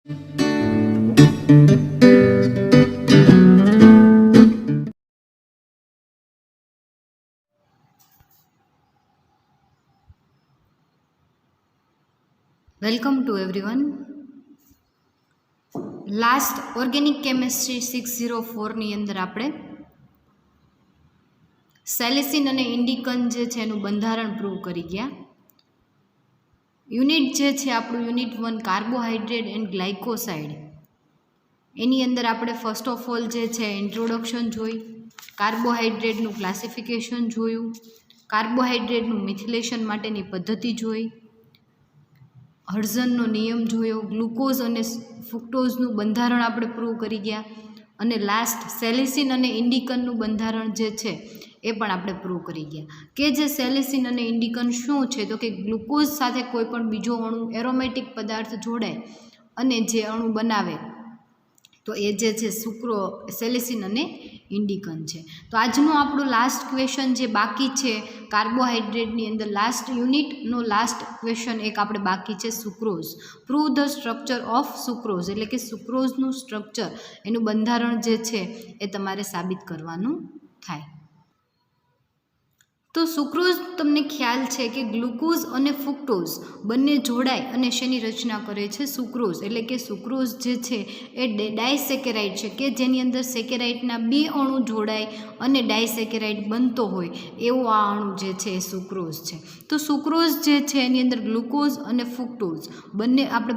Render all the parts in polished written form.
Welcome to everyone. Last organic chemistry 604ની અંદર આપણે સેલિસિન અને ઇન્ડિકન જે છે એનું બંધારણ પ્રૂવ કરી ગયા. યુનિટ જે છે આપણું યુનિટ 1 કાર્બોહાઈડ્રેટ એન્ડ ગ્લાયકોસાઇડ, એની અંદર આપણે ફર્સ્ટ ઓફ ઓલ જે છે ઇન્ટ્રોડક્શન જોઈ, કાર્બોહાઈડ્રેટનું ક્લાસિફિકેશન જોયું, કાર્બોહાઈડ્રેટનું મિથિલેશન માટેની પદ્ધતિ જોઈ, હર્ઝનનો નિયમ જોયો, ગ્લુકોઝ અને ફ્રુક્ટોઝનું બંધારણ આપણે પ્રૂવ કરી ગયા, અને લાસ્ટ સેલિસિન અને ઇન્ડિકનનું બંધારણ જે છે એ પણ આપણે પ્રૂવ કરી ગયા. કે જે સેલિસિન અને ઇન્ડિકન શું છે, તો કે ગ્લુકોઝ સાથે કોઈ પણ બીજો અણુ એરોમેટિક પદાર્થ જોડાય અને જે અણુ બનાવે તો એ જે છે સેલિસિન અને ઇન્ડિકન છે. તો આજનું આપણું લાસ્ટ ક્વેશ્ચન જે બાકી છે કાર્બોહાઈડ્રેટની અંદર લાસ્ટ યુનિટનો લાસ્ટ ક્વેશ્ચન એક આપણે બાકી છે sucrose. Prove the structure of sucrose, એટલે કે સુક્રોઝનું સ્ટ્રક્ચર એનું બંધારણ જે છે એ તમારે સાબિત કરવાનું થાય. તો સુક્રોઝ તમને ખ્યાલ છે કે ગ્લુકોઝ અને ફ્રુક્ટોઝ બંને જોડાય અને શેની રચના કરે છે? સુક્રોઝ. એટલે કે સુક્રોઝ જે છે એ ડાયસેકેરાઇડ છે, કે જેની અંદર સેકેરાઇડના બે અણુ જોડાય અને ડાયસેકેરાઇડ બનતો હોય એવો આ અણુ જે છે એ સુક્રોઝ છે. તો સુક્રોઝ જે છે એની અંદર ગ્લુકોઝ અને ફ્રુક્ટોઝ બંને આપણે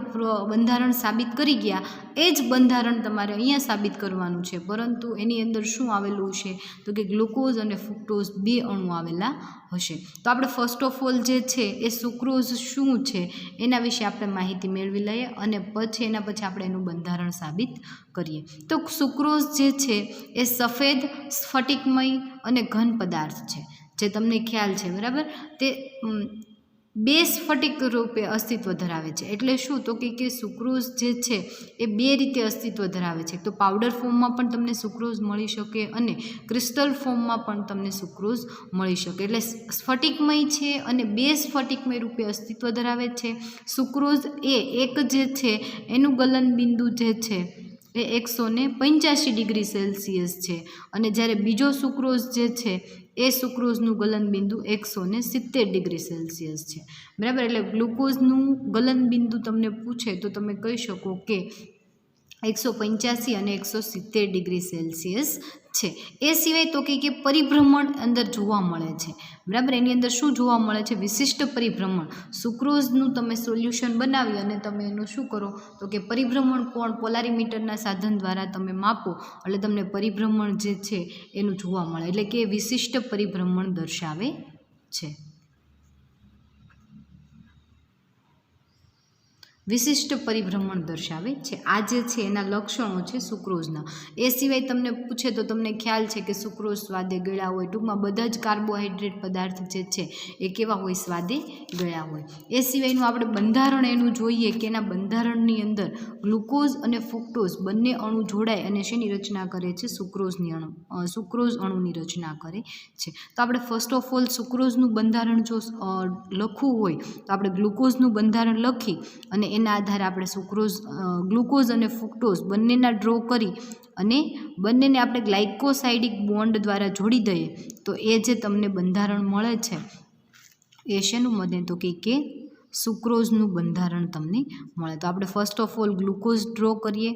બંધારણ સાબિત કરી ગયા. એ જ બંધારણ તમારે અહીંયા સાબિત કરવાનું છે, પરંતુ એની અંદર શું આવેલું છે તો કે ગ્લુકોઝ અને ફ્રુક્ટોઝ બે અણુ આવેલા હશે. તો આપણે ફર્સ્ટ ઓફ ઓલ જે છે એ સુક્રોઝ શું છે એના વિશે આપણે માહિતી મેળવી લઈએ અને એના પછી આપણે એનું બંધારણ સાબિત કરીએ. તો સુક્રોઝ જે છે એ સફેદ, સ્ફટિકમય અને ઘન પદાર્થ છે, જે તમને ખ્યાલ છે, બરાબર. તે બે સ્ફટિક રૂપે અસ્તિત્વ ધરાવે છે. એટલે શું તો કે સુક્રોઝ જે છે એ બે રીતે અસ્તિત્વ ધરાવે છે. તો પાવડર ફોર્મમાં પણ તમને સુક્રોઝ મળી શકે અને ક્રિસ્ટલ ફોર્મમાં પણ તમને સુક્રોઝ મળી શકે. એટલે સ્ફટિકમય છે અને બે સ્ફટિકમય રૂપે અસ્તિત્વ ધરાવે છે. સુક્રોઝ એક જે છે એનું ગલનબિંદુ જે છે એ 185 ડિગ્રી સેલ્સિયસ છે, અને જ્યારે બીજો સુક્રોઝ જે છે એ સુક્રોઝનું ગલનબિંદુ 170 ડિગ્રી સેલ્સિયસ છે, બરાબર. એટલે ગ્લુકોઝનું ગલનબિંદુ તમને પૂછે તો તમે કહી શકો કે 185 અને 170 ડિગ્રી સેલ્સિયસ છે. એ સિવાય તો કે પરિભ્રમણ અંદર જોવા મળે છે, બરાબર. એની અંદર શું જોવા મળે છે? વિશિષ્ટ પરિભ્રમણ. સુક્રોઝનું તમે સોલ્યુશન બનાવી અને તમે એનું શું કરો તો કે પરિભ્રમણ કોણ પોલારીમીટરના સાધન દ્વારા તમે માપો એટલે તમને પરિભ્રમણ જે છે એનું જોવા મળે, એટલે કે વિશિષ્ટ પરિભ્રમણ દર્શાવે છે. વિશિષ્ટ પરિભ્રમણ દર્શાવે છે. આ જે છે એના લક્ષણો છે સુક્રોઝના. એ સિવાય તમને પૂછે તો તમને ખ્યાલ છે કે સુક્રોઝ સ્વાદે ગળ્યા હોય. ટૂંકમાં બધા જ કાર્બોહાઈડ્રેટ પદાર્થ જે છે એ કેવા હોય? સ્વાદે ગળ્યા હોય. એ સિવાયનું આપણે બંધારણ એનું જોઈએ કે એના બંધારણની અંદર ગ્લુકોઝ અને ફ્રુક્ટોઝ બંને અણુ જોડાય અને શેની રચના કરે છે? સુક્રોઝ અણુની રચના કરે છે. તો આપણે ફર્સ્ટ ઓફ ઓલ સુક્રોઝનું બંધારણ જો લખવું હોય તો આપણે ગ્લુકોઝનું બંધારણ લખી અને એના આધારે આપણે ગ્લુકોઝ અને ફ્રુક્ટોઝ બંનેના ડ્રો કરી અને બંનેને આપણે ગ્લાયકોસાઇડિક બોન્ડ દ્વારા જોડી દઈએ તો એ જે તમને બંધારણ મળે છે એ શેનું બને તો કે સુક્રોઝનું બંધારણ તમને મળે. તો આપણે first of all glucose draw કરીએ.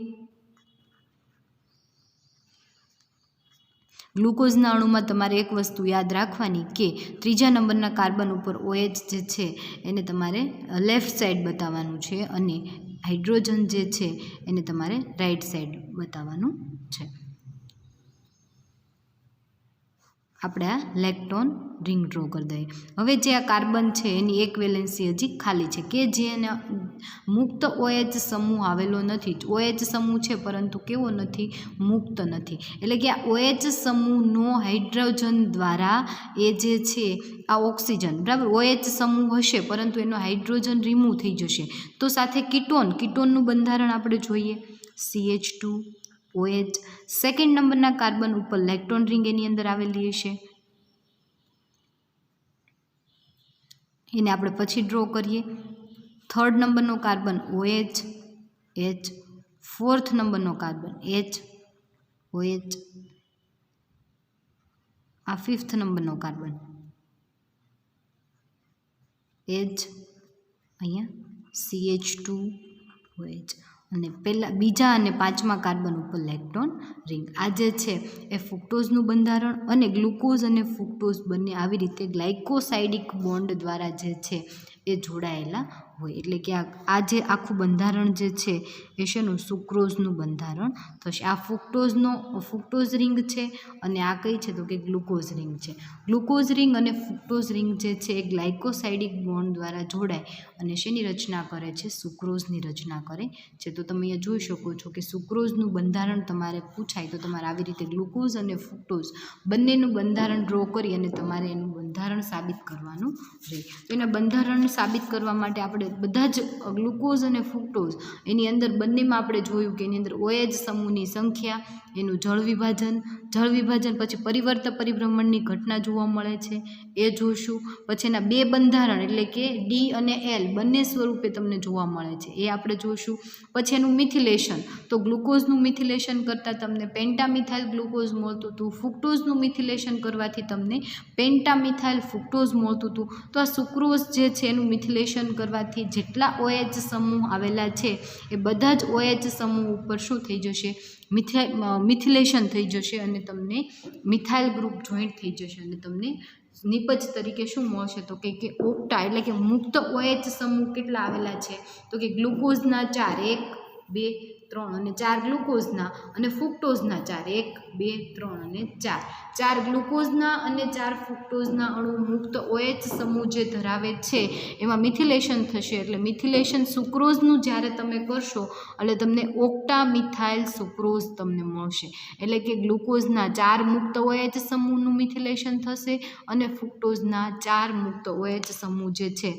ગ્લુકોઝના અણુમાં તમારે એક વસ્તુ યાદ રાખવાની કે ત્રીજા નંબરના કાર્બન ઉપર OH જે છે એને તમારે લેફ્ટ સાઈડ બતાવવાનું છે અને હાઇડ્રોજન જે છે એને તમારે રાઈટ સાઈડ બતાવવાનું છે. આપણે આ લેક્ટોન રિંગ ડ્રો કરી દઈએ. હવે જે આ કાર્બન છે એની એક વેલેન્સી હજી ખાલી છે કે જેના મુક્ત OH સમૂહ આવેલો નથી. OH સમૂહ છે પરંતુ કેવો નથી? મુક્ત નથી. એટલે કે આ OH સમૂહનો હાઇડ્રોજન દ્વારા એ જે છે આ ઓક્સિજન, બરાબર, OH સમૂહ હશે પરંતુ એનો હાઇડ્રોજન રિમૂવ થઈ જશે. તો સાથે કીટોનનું બંધારણ આપણે જોઈએ. CH2 OH. સેકન્ડ નંબરના કાર્બન ઉપર લેક્ટોન રિંગ એની અંદર આવેલી હશે, એને આપણે પછી ડ્રો કરીએ. થર્ડ નંબરનો કાર્બન OH, એચ, 4th નંબરનો કાર્બન એચ, OH, આ 5th નંબરનો કાર્બન એચ, અહીંયા CH2 OH, અને બીજા અને 5મા કાર્બન ઉપર લેક્ટોન રિંગ. આ જે છે એ ફ્રુક્ટોઝનું બંધારણ, અને ગ્લુકોઝ અને ફ્રુક્ટોઝ બંને આવી રીતે ગ્લાયકોસાઇડિક બોન્ડ દ્વારા જે છે એ જોડાયેલા હોય. એટલે કે આ જે આખું બંધારણ જે છે એ શેનું, સુક્રોઝનું બંધારણ થશે. આ ફ્રુક્ટોઝ રિંગ છે, અને આ કઈ છે તો કે ગ્લુકોઝ રિંગ છે. ગ્લુકોઝ રિંગ અને ફ્રુક્ટોઝ રિંગ જે છે એ ગ્લાયકોસાઇડિક બોન્ડ દ્વારા જોડાય અને શેની રચના કરે છે, સુક્રોઝની રચના કરે છે. તો તમે અહીંયા જોઈ શકો છો કે સુક્રોઝનું બંધારણ તમારે પૂછાય તો તમારે આવી રીતે ગ્લુકોઝ અને ફ્રુક્ટોઝ બંનેનું બંધારણ ડ્રો કરી અને તમારે એનું બંધારણ સાબિત કરવાનું રહે. તો એના બંધારણ સાબિત કરવા માટે આપણે બધા જ ગ્લુકોઝ અને ફ્રુક્ટોઝ એની અંદર બંનેમાં આપણે જોયું કે એની અંદર OH સમૂહની સંખ્યા, એનું જળ વિભાજન, પછી પરિવર્તન પરિભ્રમણની ઘટના જોવા મળે છે એ જોશું. પછી એના બે બંધારણ એટલે કે D અને L બંને સ્વરૂપે તમને જોવા મળે છે એ આપણે જોશું. પછી એનું મિથિલેશન, તો ગ્લુકોઝનું મિથિલેશન કરતાં તમને પેન્ટામિથાઇલ ગ્લુકોઝ મળતું હતું, ફ્રુક્ટોઝનું મિથિલેશન કરવાથી તમને પેન્ટામિથાઇલ ફ્રુક્ટોઝ મળતું હતું. તો આ સુક્રોઝ જે છે એનું મિથિલેશન કરવાથી જેટલા OH સમૂહ આવેલા છે એ બધા જ OH સમૂહ ઉપર શું થઈ જશે, મિથિલેશન થઈ જશે, અને તમને મિથાઇલ ગ્રુપ જોઈન્ટ થઈ જશે, અને તમને નિપજ તરીકે શું મળશે તો કે ઓક્ટા એટલે કે મુક્ત OH સમૂહ કેટલા આવેલા છે તો કે ગ્લુકોઝના 4, 1, 2, 3 અને 4 ગ્લુકોઝના, અને ફ્રુક્ટોઝના 4, 1, 2, 3 અને 4 ગ્લુકોઝના અને 4 ફ્રુક્ટોઝના અણુ મુક્ત OH સમૂહ જે ધરાવે છે એમાં મિથિલેશન થશે. એટલે મિથિલેશન સુક્રોઝનું જ્યારે તમે કરશો એટલે તમને ઓક્ટા મિથાઇલ સુક્રોઝ તમને મળશે. એટલે કે ગ્લુકોઝના 4 મુક્ત OH સમૂહનું મિથિલેશન થશે, અને ફ્રુક્ટોઝના 4 મુક્ત OH સમૂહ જે છે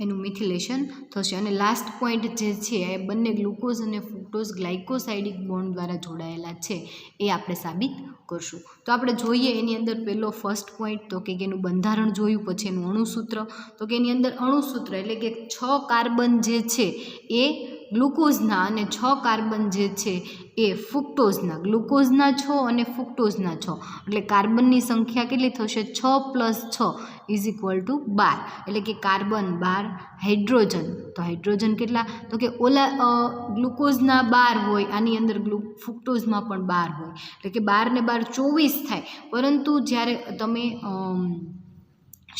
એનું મિથિલેશન થશે. અને લાસ્ટ પોઈન્ટ જે છે એ બંને ગ્લુકોઝ અને ફ્રુક્ટોઝ ગ્લાયકોસાઇડિક બોન્ડ દ્વારા જોડાયેલા છે એ આપણે સાબિત કરશું. તો આપણે જોઈએ એની અંદર પહેલો ફર્સ્ટ પોઈન્ટ તો કે એનું બંધારણ જોયું, પછી એનું અણુસૂત્ર, તો કે એની અંદર અણુસૂત્ર એટલે કે 6 કાર્બન જે છે એ ગ્લુકોઝના અને 6 કાર્બન જે છે એ ફ્રુક્ટોઝના, ગ્લુકોઝના 6 અને ફ્રુક્ટોઝના 6, એટલે કાર્બનની સંખ્યા કેટલી થશે 6 + 6 = 12. એટલે કે કાર્બન 12, હાઇડ્રોજન, તો હાઇડ્રોજન કેટલા તો કે ઓલા ગ્લુકોઝના 12 હોય, આની અંદર ફ્રુક્ટોઝમાં પણ 12 હોય, એટલે કે 12 ને 12 24 થાય. પરંતુ જ્યારે તમે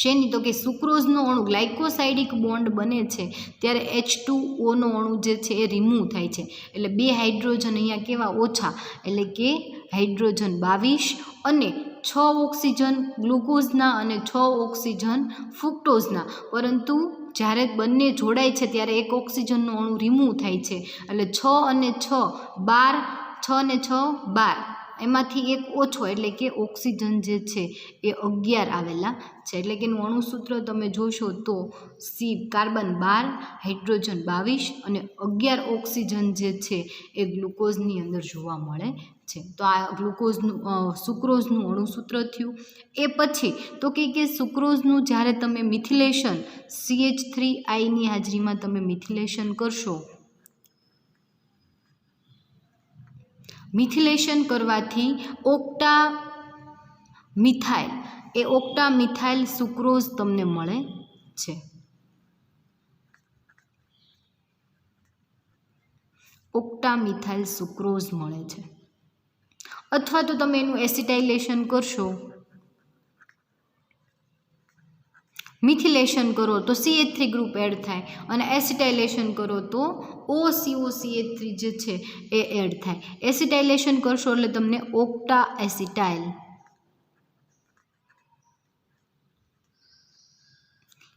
શેની તો કે સુક્રોઝનો અણુ ગ્લાયકોસાઇડિક બોન્ડ બને છે ત્યારે H2O નો અણુ જે છે એ રિમૂવ થાય છે, એટલે 2 હાઇડ્રોજન અહીંયા કેવા ઓછા, એટલે કે હાઇડ્રોજન 22 અને 6 ઓક્સિજન ગ્લુકોઝના અને 6 ઓક્સિજન ફ્રુક્ટોઝના. પરંતુ જ્યારે બંને જોડાય છે ત્યારે 1 ઓક્સિજનનો અણુ રિમૂવ થાય છે, એટલે 6 અને 6 12, 6 અને 6 12, એમાંથી એક ઓછો એટલે કે ઓક્સિજન જે છે એ 11 આવેલા છે. એટલે કે એનું અણુસૂત્ર તમે જોશો તો કાર્બન 12, હાઇડ્રોજન 22 અને 11 ઓક્સિજન જે છે એ ગ્લુકોઝની અંદર જોવા મળે છે. તો આ સુક્રોઝનું અણુસૂત્ર થયું. એ પછી તો કે સુક્રોઝનું જ્યારે તમે મિથિલેશન CH3 ની હાજરીમાં તમે મિથિલેશન કરશો, મિથિલેશન કરવાથી ઓક્ટા મિથાઇલ સુક્રોઝ તમને મળે છે. ઓક્ટા મિથાઇલ સુક્રોઝ મળે છે. અથવા તો તમે એનું એસિટાઇલેશન કરશો, મિથિલેશન કરો તો CH3 ગ્રુપ એડ થાય, અને એસિટાઇલેશન કરો તો OCOCH3 જે છે એ એડ થાય. એસિટાઇલેશન કરશો એટલે તમને ઓક્ટા એસિટાઇલ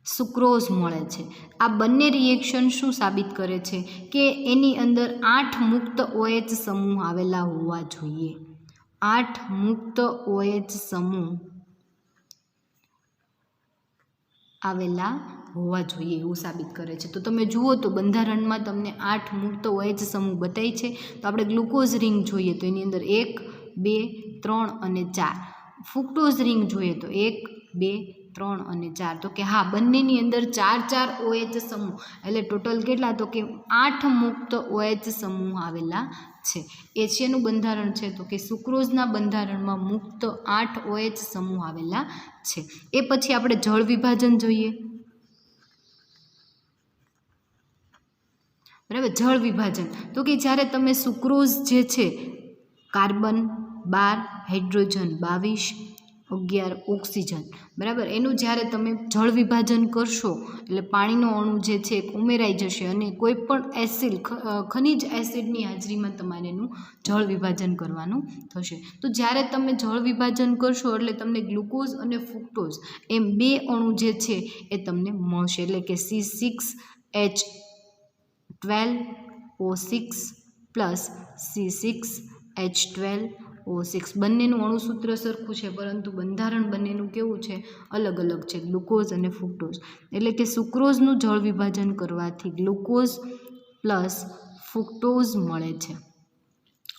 સુક્રોઝ મળે છે. આ બંને રિએક્શન શું સાબિત કરે છે કે એની અંદર 8 મુક્ત OH સમૂહ આવેલા હોવા જોઈએ. 8 મુક્ત OH સમૂહ આવેલા હોવા જોઈએ એવું સાબિત કરે છે. તો તમે જુઓ તો બંધારણમાં તમને 8 મુક્ત OH સમૂહ બતાવી છે. તો આપણે ગ્લુકોઝ રિંગ જોઈએ તો એની અંદર 1, 2, 3 અને 4. ફ્રુક્ટોઝ રિંગ જોઈએ તો 1, 2, 3 અને 4, તો કે હા બંનેની અંદર 4 OH સમૂહ, એટલે ટોટલ કેટલા, તો કે 8 મુક્ત OH સમૂહ આવેલા છે. એ શેનું બંધારણ છે, તો કે સુક્રોઝના બંધારણમાં મુક્ત 8 OH સમૂહ આવેલા છે. એ પછી આપણે જળ વિભાજન જોઈએ. બરાબર, જળ વિભાજન તો કે જ્યારે તમે સુક્રોઝ જે છે કાર્બન 12, હાઇડ્રોજન 22, 11 ઓક્સિજન, બરાબર, એનું જ્યારે તમે જળ વિભાજન કરશો એટલે પાણીનો અણુ જે છે એક ઉમેરાઈ જશે અને કોઈ પણ એસિડ ખનિજ એસિડની હાજરીમાં તમારે એનું જળ વિભાજન કરવાનું થશે. તો જ્યારે તમે જળ વિભાજન કરશો એટલે તમને ગ્લુકોઝ અને ફ્રુક્ટોઝ એમ 2 અણુ જે છે એ તમને મળશે, એટલે કે C6H12O6 પ્લસ C6H12O6. બંનેનું અણુસૂત્ર સરખું છે પરંતુ બંધારણ બંનેનું કેવું છે, અલગ અલગ છે, ગ્લુકોઝ અને ફ્રુક્ટોઝ. એટલે કે સુક્રોઝનું જળ વિભાજન કરવાથી ગ્લુકોઝ પ્લસ ફ્રુક્ટોઝ મળે છે.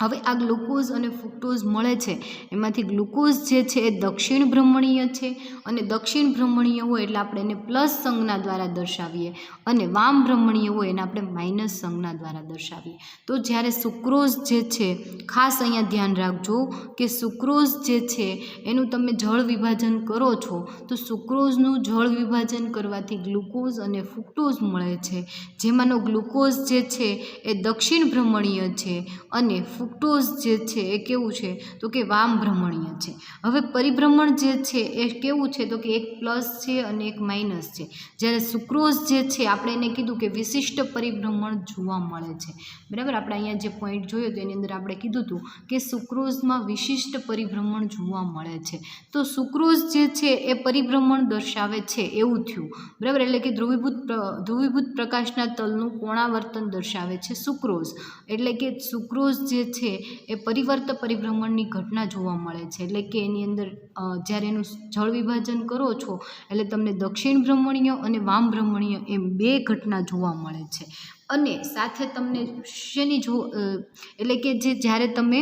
હવે આ ગ્લુકોઝ અને ફ્રુક્ટોઝ મળે છે એમાંથી ગ્લુકોઝ જે છે એ દક્ષિણ ભ્રમણીય છે અને દક્ષિણ ભ્રમણીય હોય એટલે આપણે એને પ્લસ સંજ્ઞા દ્વારા દર્શાવીએ અને વામ ભ્રમણીય હોય એને આપણે માઇનસ સંજ્ઞા દ્વારા દર્શાવીએ. તો જ્યારે સુક્રોઝ જે છે, ખાસ અહીંયા ધ્યાન રાખજો કે સુક્રોઝ જે છે એનું તમે જળ વિભાજન કરો છો તો સુક્રોઝનું જળ વિભાજન કરવાથી ગ્લુકોઝ અને ફ્રુક્ટોઝ મળે છે, જેમાંનો ગ્લુકોઝ જે છે એ દક્ષિણ ભ્રમણીય છે અને ફ્રુક્ટોઝ જે છે એ કેવું છે, તો કે વામ ભ્રમણીય છે. હવે પરિભ્રમણ જે છે એ કેવું છે, તો કે એક પ્લસ છે અને એક માઇનસ છે. જ્યારે સુક્રોઝ જે છે આપણે એને કીધું કે વિશિષ્ટ પરિભ્રમણ જોવા મળે છે. બરાબર, આપણે અહીંયા જે પોઈન્ટ જોયો તો એની અંદર આપણે કીધું હતું કે સુક્રોઝમાં વિશિષ્ટ પરિભ્રમણ જોવા મળે છે. તો સુક્રોઝ જે છે એ પરિભ્રમણ દર્શાવે છે એવું થયું. બરાબર, એટલે કે ધ્રુવીભૂત પ્રકાશના તલનું કોણાવર્તન દર્શાવે છે સુક્રોઝ. એટલે કે સુક્રોઝ જે છે એ પરિભ્રમણની ઘટના જોવા મળે છે. એટલે કે એની અંદર જ્યારે એનું જળ વિભાજન કરો છો એટલે તમને દક્ષિણ ભ્રમણીય અને વામ ભ્રમણીય એમ 2 ઘટના જોવા મળે છે. અને સાથે તમને શેની એટલે કે જ્યારે તમે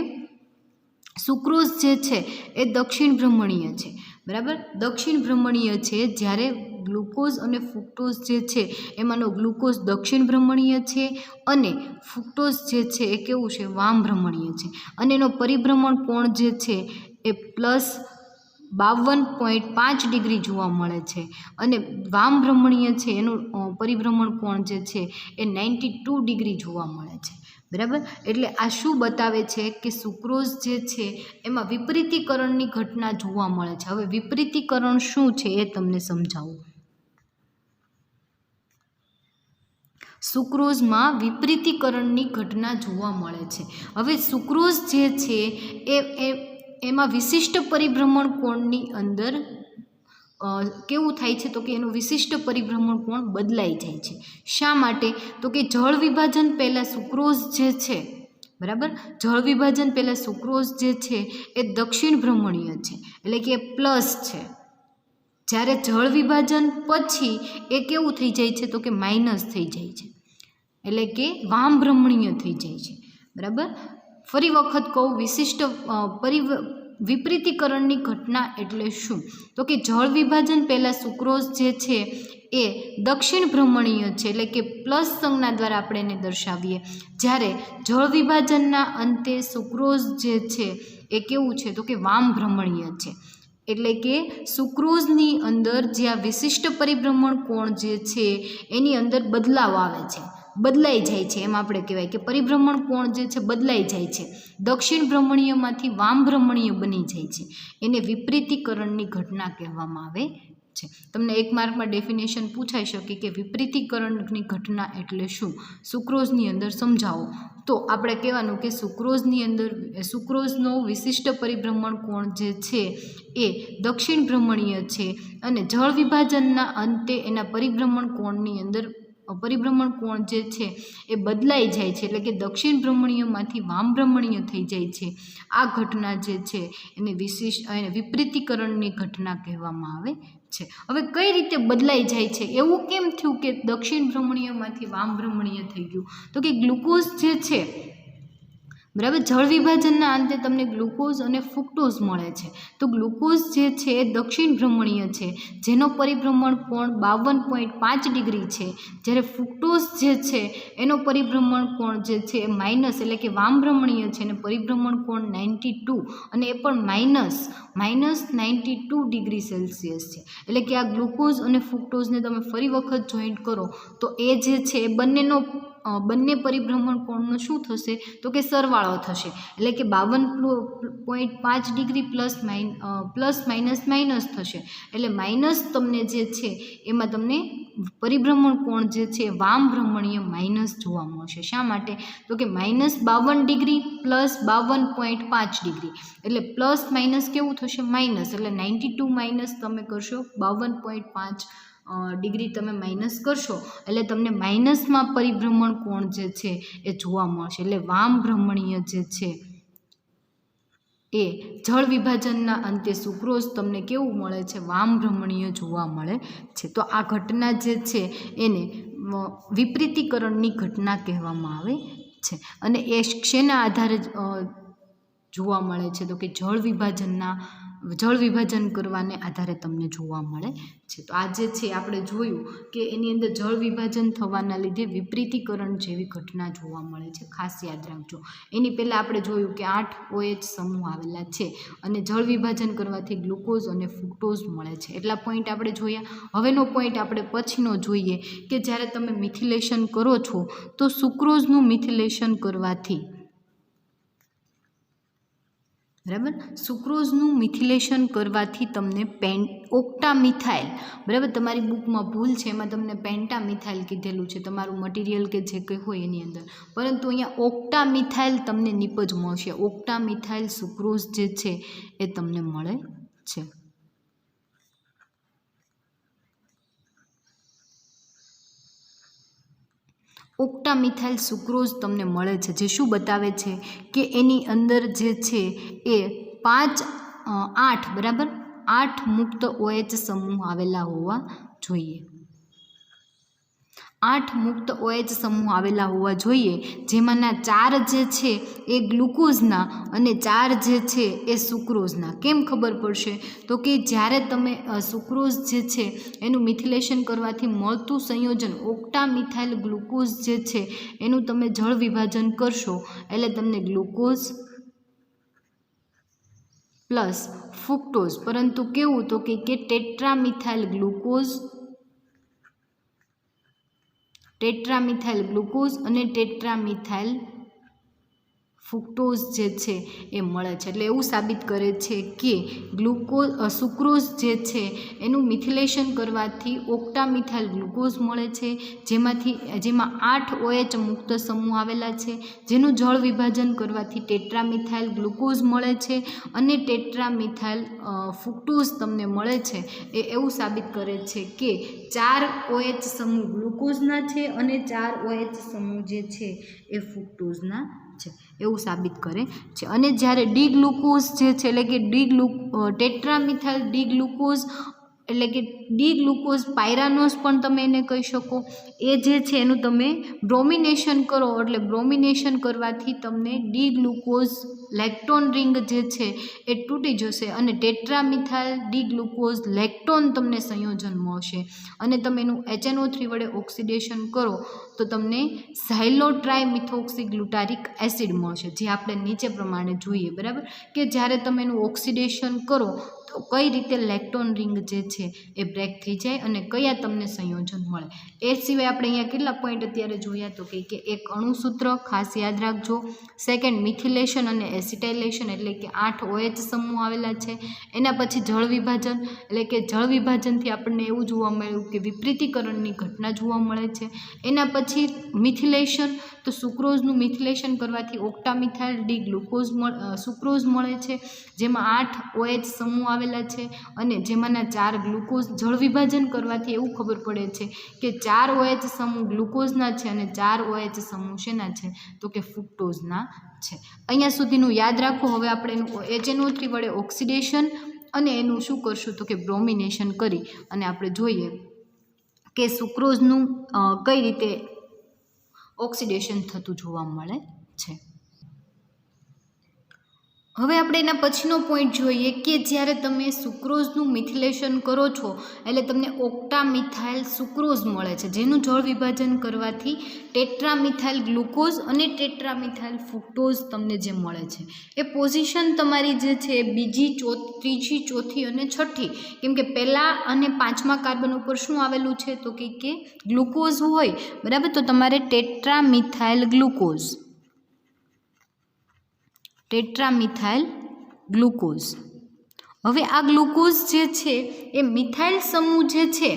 સુક્રોઝ જે છે એ દક્ષિણ ભ્રમણીય છે. બરાબર, દક્ષિણ ભ્રમણીય છે, જ્યારે ગ્લુકોઝ અને ફ્રુક્ટોઝ જે છે એમાંનો ગ્લુકોઝ દક્ષિણ ભ્રમણીય છે અને ફ્રુક્ટોઝ જે છે એ કેવું છે, વામ ભ્રમણીય છે. અને એનો પરિભ્રમણ કોણ જે છે એ +52.5 ડિગ્રી જોવા મળે છે અને વામ ભ્રમણીય છે એનું પરિભ્રમણ કોણ જે છે એ 92 ડિગ્રી જોવા મળે છે. બરાબર, એટલે આ શું બતાવે છે કે સુક્રોઝ જે છે એમાં વિપરીતીકરણની ઘટના જોવા મળે છે. હવે વિપરીતીકરણ શું છે એ તમને સમજાવું. સુક્રોઝમાં વિપરીતીકરણની ઘટના જોવા મળે છે. હવે સુક્રોઝ જે છે એમાં વિશિષ્ટ પરિભ્રમણ કોણની અંદર કેવું થાય છે, તો કે એનું વિશિષ્ટ પરિભ્રમણ કોણ બદલાઈ જાય છે. શા માટે, તો કે જળ વિભાજન પહેલાં સુક્રોઝ જે છે, બરાબર, જળ વિભાજન પહેલાં સુક્રોઝ જે છે એ દક્ષિણ ભ્રમણીય છે, એટલે કે પ્લસ છે. જ્યારે જળ વિભાજન પછી એ કેવું થઈ જાય છે, તો કે માઇનસ થઈ જાય છે, એટલે કે વામ ભ્રમણીય થઈ જાય છે. બરાબર, ફરી વખત કહું, વિશિષ્ટ વિપરીતીકરણની ઘટના એટલે શું, તો કે જળ વિભાજન પહેલાં સુક્રોઝ જે છે એ દક્ષિણ ભ્રમણીય છે, એટલે કે પ્લસ સંજ્ઞા દ્વારા આપણે એને દર્શાવીએ. જ્યારે જળ વિભાજનના અંતે સુક્રોઝ જે છે એ કેવું છે, તો કે વામ ભ્રમણીય છે. એટલે કે સુક્રોઝની અંદર જે આ વિશિષ્ટ પરિભ્રમણ કોણ જે છે એની અંદર બદલાવ આવે છે, બદલાઈ જાય છે. એમ આપણે કહેવાય કે પરિભ્રમણ કોણ જે છે બદલાઈ જાય છે, દક્ષિણ ભ્રમણીયમાંથી વામ ભ્રમણીય બની જાય છે. એને વિપરીતીકરણની ઘટના કહેવામાં આવે છે. તમને 1 માર્કમાં ડેફિનેશન પૂછાઈ શકે કે વિપરીતીકરણની ઘટના એટલે શું, સુક્રોઝની અંદર સમજાવો. તો આપણે કહેવાનું કે સુક્રોઝની અંદર સુક્રોઝનો વિશિષ્ટ પરિભ્રમણ કોણ જે છે એ દક્ષિણ ભ્રમણીય છે અને જળ વિભાજનના અંતે એના પરિભ્રમણ કોણની અંદર પરિભ્રમણ કોણ જે છે એ બદલાઈ જાય છે, એટલે કે દક્ષિણ ભ્રમણીયમાંથી વામ ભ્રમણીય થઈ જાય છે. આ ઘટના જે છે એને વિપરીતીકરણની ઘટના કહેવામાં આવે છે. હવે કઈ રીતે બદલાઈ જાય છે, એવું કેમ થયું કે દક્ષિણ ભ્રમણીયમાંથી વામ ભ્રમણીય થઈ ગયું, તો કે ગ્લુકોઝ જે છે બરાબર. જળ વિભાજનના અંતે તમને ગ્લુકોઝ અને ફ્રુક્ટોઝ મળે છે. તો ગ્લુકોઝ જે છે એ દક્ષિણ ભ્રમણીય છે, જેનો પરિભ્રમણ કોણ 52.5 ડિગ્રી છે, જ્યારે ફ્રુક્ટોઝ જે છે એનો પરિભ્રમણ કોણ જે છે એ માઇનસ એટલે કે વામ ભ્રમણીય છે અને પરિભ્રમણ કોણ 92 અને એ પણ માઇનસ 92 ડિગ્રી સેલ્સિયસ છે. એટલે કે આ ગ્લુકોઝ અને ફ્રુક્ટોઝને તમે ફરી વખત જોઈન્ટ કરો તો એ જે છે એ બંને પરિભ્રમણ કોણનો શું થશે તો કે સરવાળો થશે. એટલે કે 52.5 ડિગ્રી પ્લસ માઇનસ થશે. એટલે માઇનસ તમને જે છે એમાં તમને પરિભ્રમણ કોણ જે છે વામ ભ્રમણીય માઇનસ જોવા મળશે. શા માટે તો કે -52 ડિગ્રી પ્લસ 52.5 ડિગ્રી એટલે પ્લસ માઇનસ કેવું થશે માઇનસ, એટલે 92 માઇનસ તમે કરશો 52.5 ડિગ્રી તમે માઇનસ કરશો એટલે તમને માઇનસમાં પરિભ્રમણ કોણ જે છે એ જોવા મળશે. એટલે વામ ભ્રમણીય જે છે એ જળ વિભાજનના અંતે સુક્રોઝ તમને કેવું મળે છે વામ ભ્રમણીય જોવા મળે છે. તો આ ઘટના જે છે એને વિપરીતીકરણની ઘટના કહેવામાં આવે છે. અને એ શેના આધારે જોવા મળે છે તો કે જળ વિભાજન કરવાને આધારે તમને જોવા મળે છે. તો આ જે છે આપણે જોયું કે એની અંદર જળ વિભાજન થવાના લીધે વિપરીતીકરણ જેવી ઘટના જોવા મળે છે, ખાસ યાદ રાખજો. એની પહેલાં આપણે જોયું કે 8 OH સમૂહ આવેલા છે અને જળ વિભાજન કરવાથી ગ્લુકોઝ અને ફ્રુક્ટોઝ મળે છે. એટલા પોઈન્ટ આપણે જોયા. હવેનો પોઈન્ટ આપણે પછીનો જોઈએ કે જ્યારે તમે મિથિલેશન કરો છો તો સુક્રોઝનું મિથિલેશન કરવાથી બરાબર, સુક્રોઝનું મિથિલેશન કરવાથી તમને ઓક્ટામિથાઇલ, બરાબર, તમારી બુકમાં ભૂલ છે, એમાં તમને પેન્ટામિથાઇલ કીધેલું છે તમારું મટીરિયલ કે જે કંઈ હોય એની અંદર, પરંતુ અહીંયા ઓક્ટામિથાઇલ તમને નિપજ મળશે. ઓક્ટામિથાઇલ સુક્રોઝ જે છે એ તમને મળે છે. ઓક્ટામિથાઇલ સુક્રોઝ તમને મળે છે, જે શું બતાવે છે કે એની અંદર જે છે એ 8 બરાબર 8 મુક્ત OH સમૂહ આવેલા હોવા જોઈએ. 8 મુક્ત OH સમૂહ આવેલા હોવા જોઈએ, જેમાંના 4 જે છે એ ગ્લુકોઝના અને 4 જે છે એ સુક્રોઝના. કેમ ખબર પડશે તો કે જ્યારે તમે સુક્રોઝ જે છે એનું મિથિલેશન કરવાથી મળતું સંયોજન ઓક્ટામિથાઇલ ગ્લુકોઝ જે છે એનું તમે જળ વિભાજન કરશો એટલે તમને ગ્લુકોઝ પ્લસ ફ્રુક્ટોઝ, પરંતુ કેવું તો કે ટેટ્રામિથાઇલ ગ્લુકોઝ અને ટેટ્રામિથાઇલ ફ્રુક્ટોઝ જે છે એ મળે છે. એટલે એવું સાબિત કરે છે કે સુક્રોઝ જે છે એનું મિથિલેશન કરવાથી ઓક્ટામિથાઇલ ગ્લુકોઝ મળે છે, જેમાં 8 OH મુક્ત સમૂહ આવેલા છે, જેનું જળ વિભાજન કરવાથી ટેટ્રામિથાઇલ ગ્લુકોઝ મળે છે અને ટેટ્રામિથાઇલ ફ્રુક્ટોઝ તમને મળે છે. એ એવું સાબિત કરે છે કે 4 OH સમૂહ ગ્લુકોઝના છે અને 4 OH સમૂહ જે છે એ ફ્રુક્ટોઝના છે, એવું સાબિત કરે છે. અને જ્યારે ડી ગ્લુકોઝ જે છે એટલે કે ટેટ્રામિથાઇલ ડી ગ્લુકોઝ એટલે કે ડી ગ્લુકોઝ પાયરાનોસ પણ તમે એને કહી શકો, એ જે છે એનું તમે બ્રોમિનેશન કરો એટલે બ્રોમિનેશન કરવાથી તમને ડી ગ્લુકોઝ લેક્ટોન રિંગ જે છે એ તૂટી જશે અને ટેટ્રામિથાઇલ ડી ગ્લુકોઝ લેક્ટોન તમને સંયોજન મળશે અને તમે એનું HNO3 વડે ઓક્સિડેશન કરો તો તમને ઝાયલોટ્રાયમિથોક્સીગ્લુટારિક એસિડ મળશે, જે આપણે નીચે પ્રમાણે જોઈએ. બરાબર, કે જ્યારે તમે એનું ઓક્સિડેશન કરો તો કઈ રીતે લેક્ટોન રિંગ જે છે એ બ્રેક થઈ જાય અને કયા તમને સંયોજન મળે. એ સિવાય આપણે અહીંયા કેટલા પોઈન્ટ અત્યારે જોયા તો કે એક અણુસૂત્ર ખાસ યાદ રાખજો, સેકન્ડ મિથિલેશન અને એસિટાઇલેશન એટલે કે 8 OH સમૂહ આવેલા છે, એના પછી જળ વિભાજન એટલે કે જળ વિભાજનથી આપણને એવું જોવા મળ્યું કે વિપરીતીકરણની ઘટના જોવા મળે છે. એના પછી મિથિલેશન, તો સુક્રોઝનું મિથિલેશન કરવાથી ઓક્ટામિથાઇલ ડી ગ્લુકોઝ સુક્રોઝ મળે છે, જેમાં 8 OH સમૂહ આવેલા છે અને જેમાંના 4 ગ્લુકોઝ. જળ વિભાજન કરવાથી એવું ખબર પડે છે કે 4 OH સમૂહ ગ્લુકોઝના છે અને 4 OH સમૂહ શેના છે તો કે ફ્રુક્ટોઝના છે. અહીંયા સુધીનું યાદ રાખો. હવે આપણે એનું HNO3 વડે ઓક્સિડેશન અને એનું શું કરશું તો કે બ્રોમિનેશન કરી અને આપણે જોઈએ કે સુક્રોઝનું કઈ રીતે ઓક્સિડેશન થતું જોવા મળે છે. હવે આપણે એના પછીનો પોઈન્ટ જોઈએ કે જ્યારે તમે સુક્રોઝનું મિથિલેશન કરો છો એટલે તમને ઓક્ટામિથાઇલ સુક્રોઝ મળે છે, જેનું જળ વિભાજન કરવાથી ટેટ્રામિથાઇલ ગ્લુકોઝ અને ટેટ્રામિથાઇલ ફ્રુક્ટોઝ તમને જે મળે છે એ પોઝિશન તમારી જે છે બીજી, ત્રીજી, ચોથી અને છઠ્ઠી, કેમ કે પહેલા અને પાંચમા કાર્બન ઉપર શું આવેલું છે તો કે ગ્લુકોઝ હોય, બરાબર. તો તમારે ટેટ્રામિથાઇલ ગ્લુકોઝ, ટેટ્રામિથાઇલ ગ્લુકોઝ. હવે આ ગ્લુકોઝ જે છે એ મિથાઇલ સમૂહ જે છે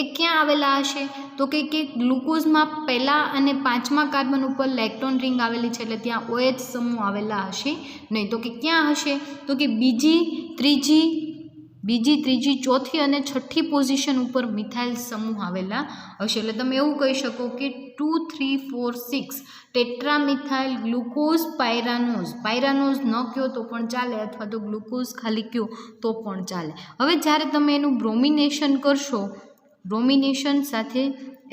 એ ક્યાં આવેલા હશે તો કે ગ્લુકોઝમાં પહેલા અને પાંચમા કાર્બન ઉપર લેક્ટોન રિંગ આવેલી છે, એટલે ત્યાં OH સમૂહ આવેલા હશે નહીં. તો કે ક્યાં હશે તો કે બીજી, ત્રીજી, ચોથી અને છઠ્ઠી પોઝિશન ઉપર મિથાઇલ સમૂહ આવેલા હશે. એટલે તમે એવું કહી શકો કે 2, 3, 4, 6 ટેટ્રામિથાઇલ ગ્લુકોઝ પાયરાનોઝ. પાયરાનોઝ ન કહો તો પણ ચાલે, અથવા તો ગ્લુકોઝ ખાલી કહો તો પણ ચાલે. હવે જ્યારે તમે એનું બ્રોમિનેશન કરશો, બ્રોમિનેશન સાથે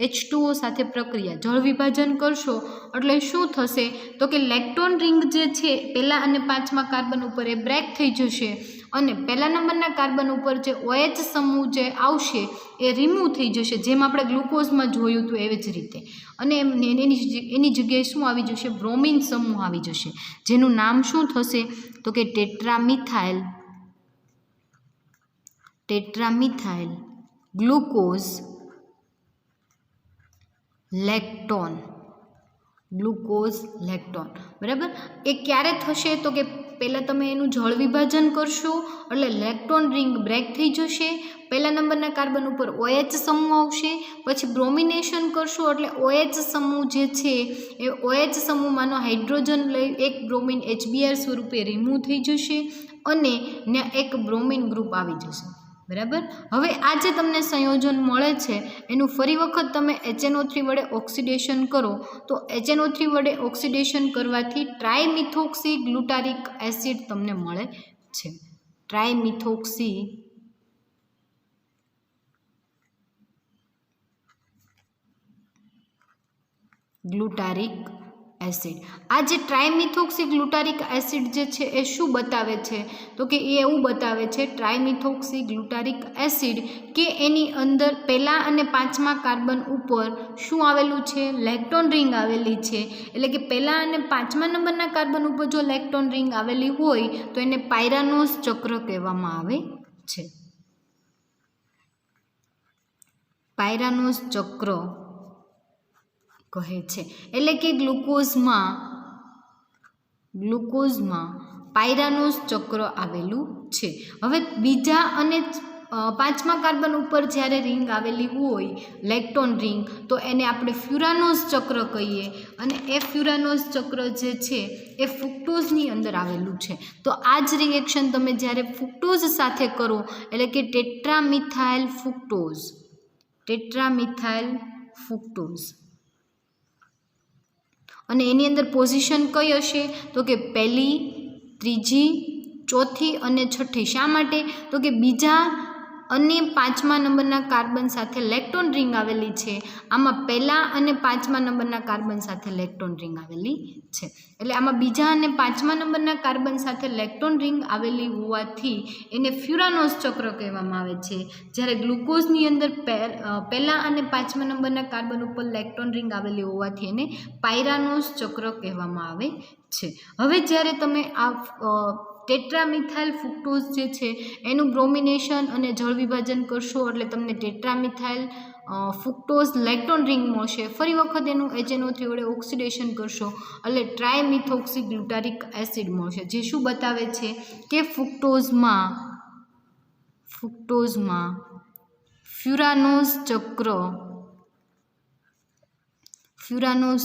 H2O સાથે પ્રક્રિયા, જળ વિભાજન કરશો એટલે શું થશે તો કે લેક્ટોન રિંગ જે છે પહેલા અને પાંચમા કાર્બન ઉપર એ બ્રેક થઈ જશે અને પહેલા નંબરના કાર્બન ઉપર જે OH સમૂહ જે આવશે એ રિમૂવ થઈ જશે, જેમ આપણે ગ્લુકોઝમાં જોયું હતું એવી જ રીતે. અને એની જગ્યાએ શું આવી જશે? બ્રોમિન સમૂહ આવી જશે, જેનું નામ શું થશે તો કે ટેટ્રામિથાઇલ ગ્લુકોઝ લેક્ટોન. ગ્લુકોઝ લેક્ટોન, બરાબર. એ ક્યારે થશે તો કે પહેલાં તમે એનું જળ વિભાજન કરશો એટલે લેક્ટોન રિંગ બ્રેક થઈ જશે, પહેલા નંબરના કાર્બન ઉપર OH સમૂહ આવશે, પછી બ્રોમિનેશન કરશો એટલે OH સમૂહ જે છે એ OH સમૂહમાંનો હાઇડ્રોજન લઈ એક બ્રોમિન HBr સ્વરૂપે રિમૂવ થઈ જશે અને એક બ્રોમિન ગ્રુપ આવી જશે, બરાબર. હવે આ જે તમને સંયોજન મળે છે એનું ફરી વખત તમે HNO3 વડે ઓક્સિડેશન કરો તો HNO3 વડે ઓક્સિડેશન કરવાથી ટ્રાયમિથોક્સી ગ્લુટારિક એસિડ તમને મળે છે. ટ્રાયમિથોક્સી ગ્લુટારિક એસિડ. આ જે ટ્રાયમિથોક્સી ગ્લુટારિક એસિડ જે છે એ શું બતાવે છે તો કે એ એવું બતાવે છે ટ્રાયમિથોક્સી ગ્લુટારિક એસિડ કે એની અંદર પહેલા અને પાંચમા કાર્બન ઉપર શું આવેલું છે? લેક્ટોન રિંગ આવેલી છે. એટલે કે પહેલા અને પાંચમા નંબરના કાર્બન ઉપર જો લેક્ટોન રિંગ આવેલી હોય તો એને પાયરાનોઝ ચક્ર કહેવામાં આવે છે. પાયરાનોઝ ચક્ર કહે છે. એટલે કે ગ્લુકોઝમાં પાયરાનોઝ ચક્ર આવેલું છે. હવે બીજા અને પાંચમા કાર્બન ઉપર જ્યારે રિંગ આવેલી હોય લેક્ટોન રિંગ તો એને આપણે ફ્યુરાનોઝ ચક્ર કહીએ અને એ ફ્યુરાનોઝ ચક્ર જે છે એ ફ્રુક્ટોઝની અંદર આવેલું છે. તો આ જ રિએક્શન તમે જ્યારે ફ્રુક્ટોઝ સાથે કરો એટલે કે ટેટ્રામિથાઇલ ફ્રુક્ટોઝ અને એની અંદર પોઝિશન કઈ હશે તો કે પહેલી, ત્રીજી, ચોથી અને છઠ્ઠી. શા માટે તો કે બીજા અને પાંચમા નંબરના કાર્બન સાથે લેક્ટોન રિંગ આવેલી છે, આમાં પહેલા અને પાંચમા નંબરના કાર્બન સાથે લેક્ટોન રિંગ આવેલી છે. એટલે આમાં બીજા અને પાંચમા નંબરના કાર્બન સાથે લેક્ટોન રિંગ આવેલી હોવાથી એને ફ્યુરાનોઝ ચક્ર કહેવામાં આવે છે. જ્યારે ગ્લુકોઝની અંદર પહેલા અને પાંચમા નંબરના કાર્બન ઉપર લેક્ટોન રિંગ આવેલી હોવાથી એને પાયરાનોઝ ચક્ર કહેવામાં આવે છે. હવે જ્યારે તમે આ ટેટ્રામિથાઇલ ફ્રુક્ટોઝ જે છે એનું બ્રોમિનેશન અને જળ વિભાજન કરશો એટલે તમને ટેટ્રામિથાઇલ ફ્રુક્ટોઝ લેક્ટોન રિંગ મળશે. ફરી વખત એનું HNO3 વડે ઓક્સિડેશન કરશો એટલે ટ્રાયમિથોક્સી ગ્લુટારિક એસિડ મળશે, જે શું બતાવે છે કે ફ્રુક્ટોઝમાં ફ્યુરાનોઝ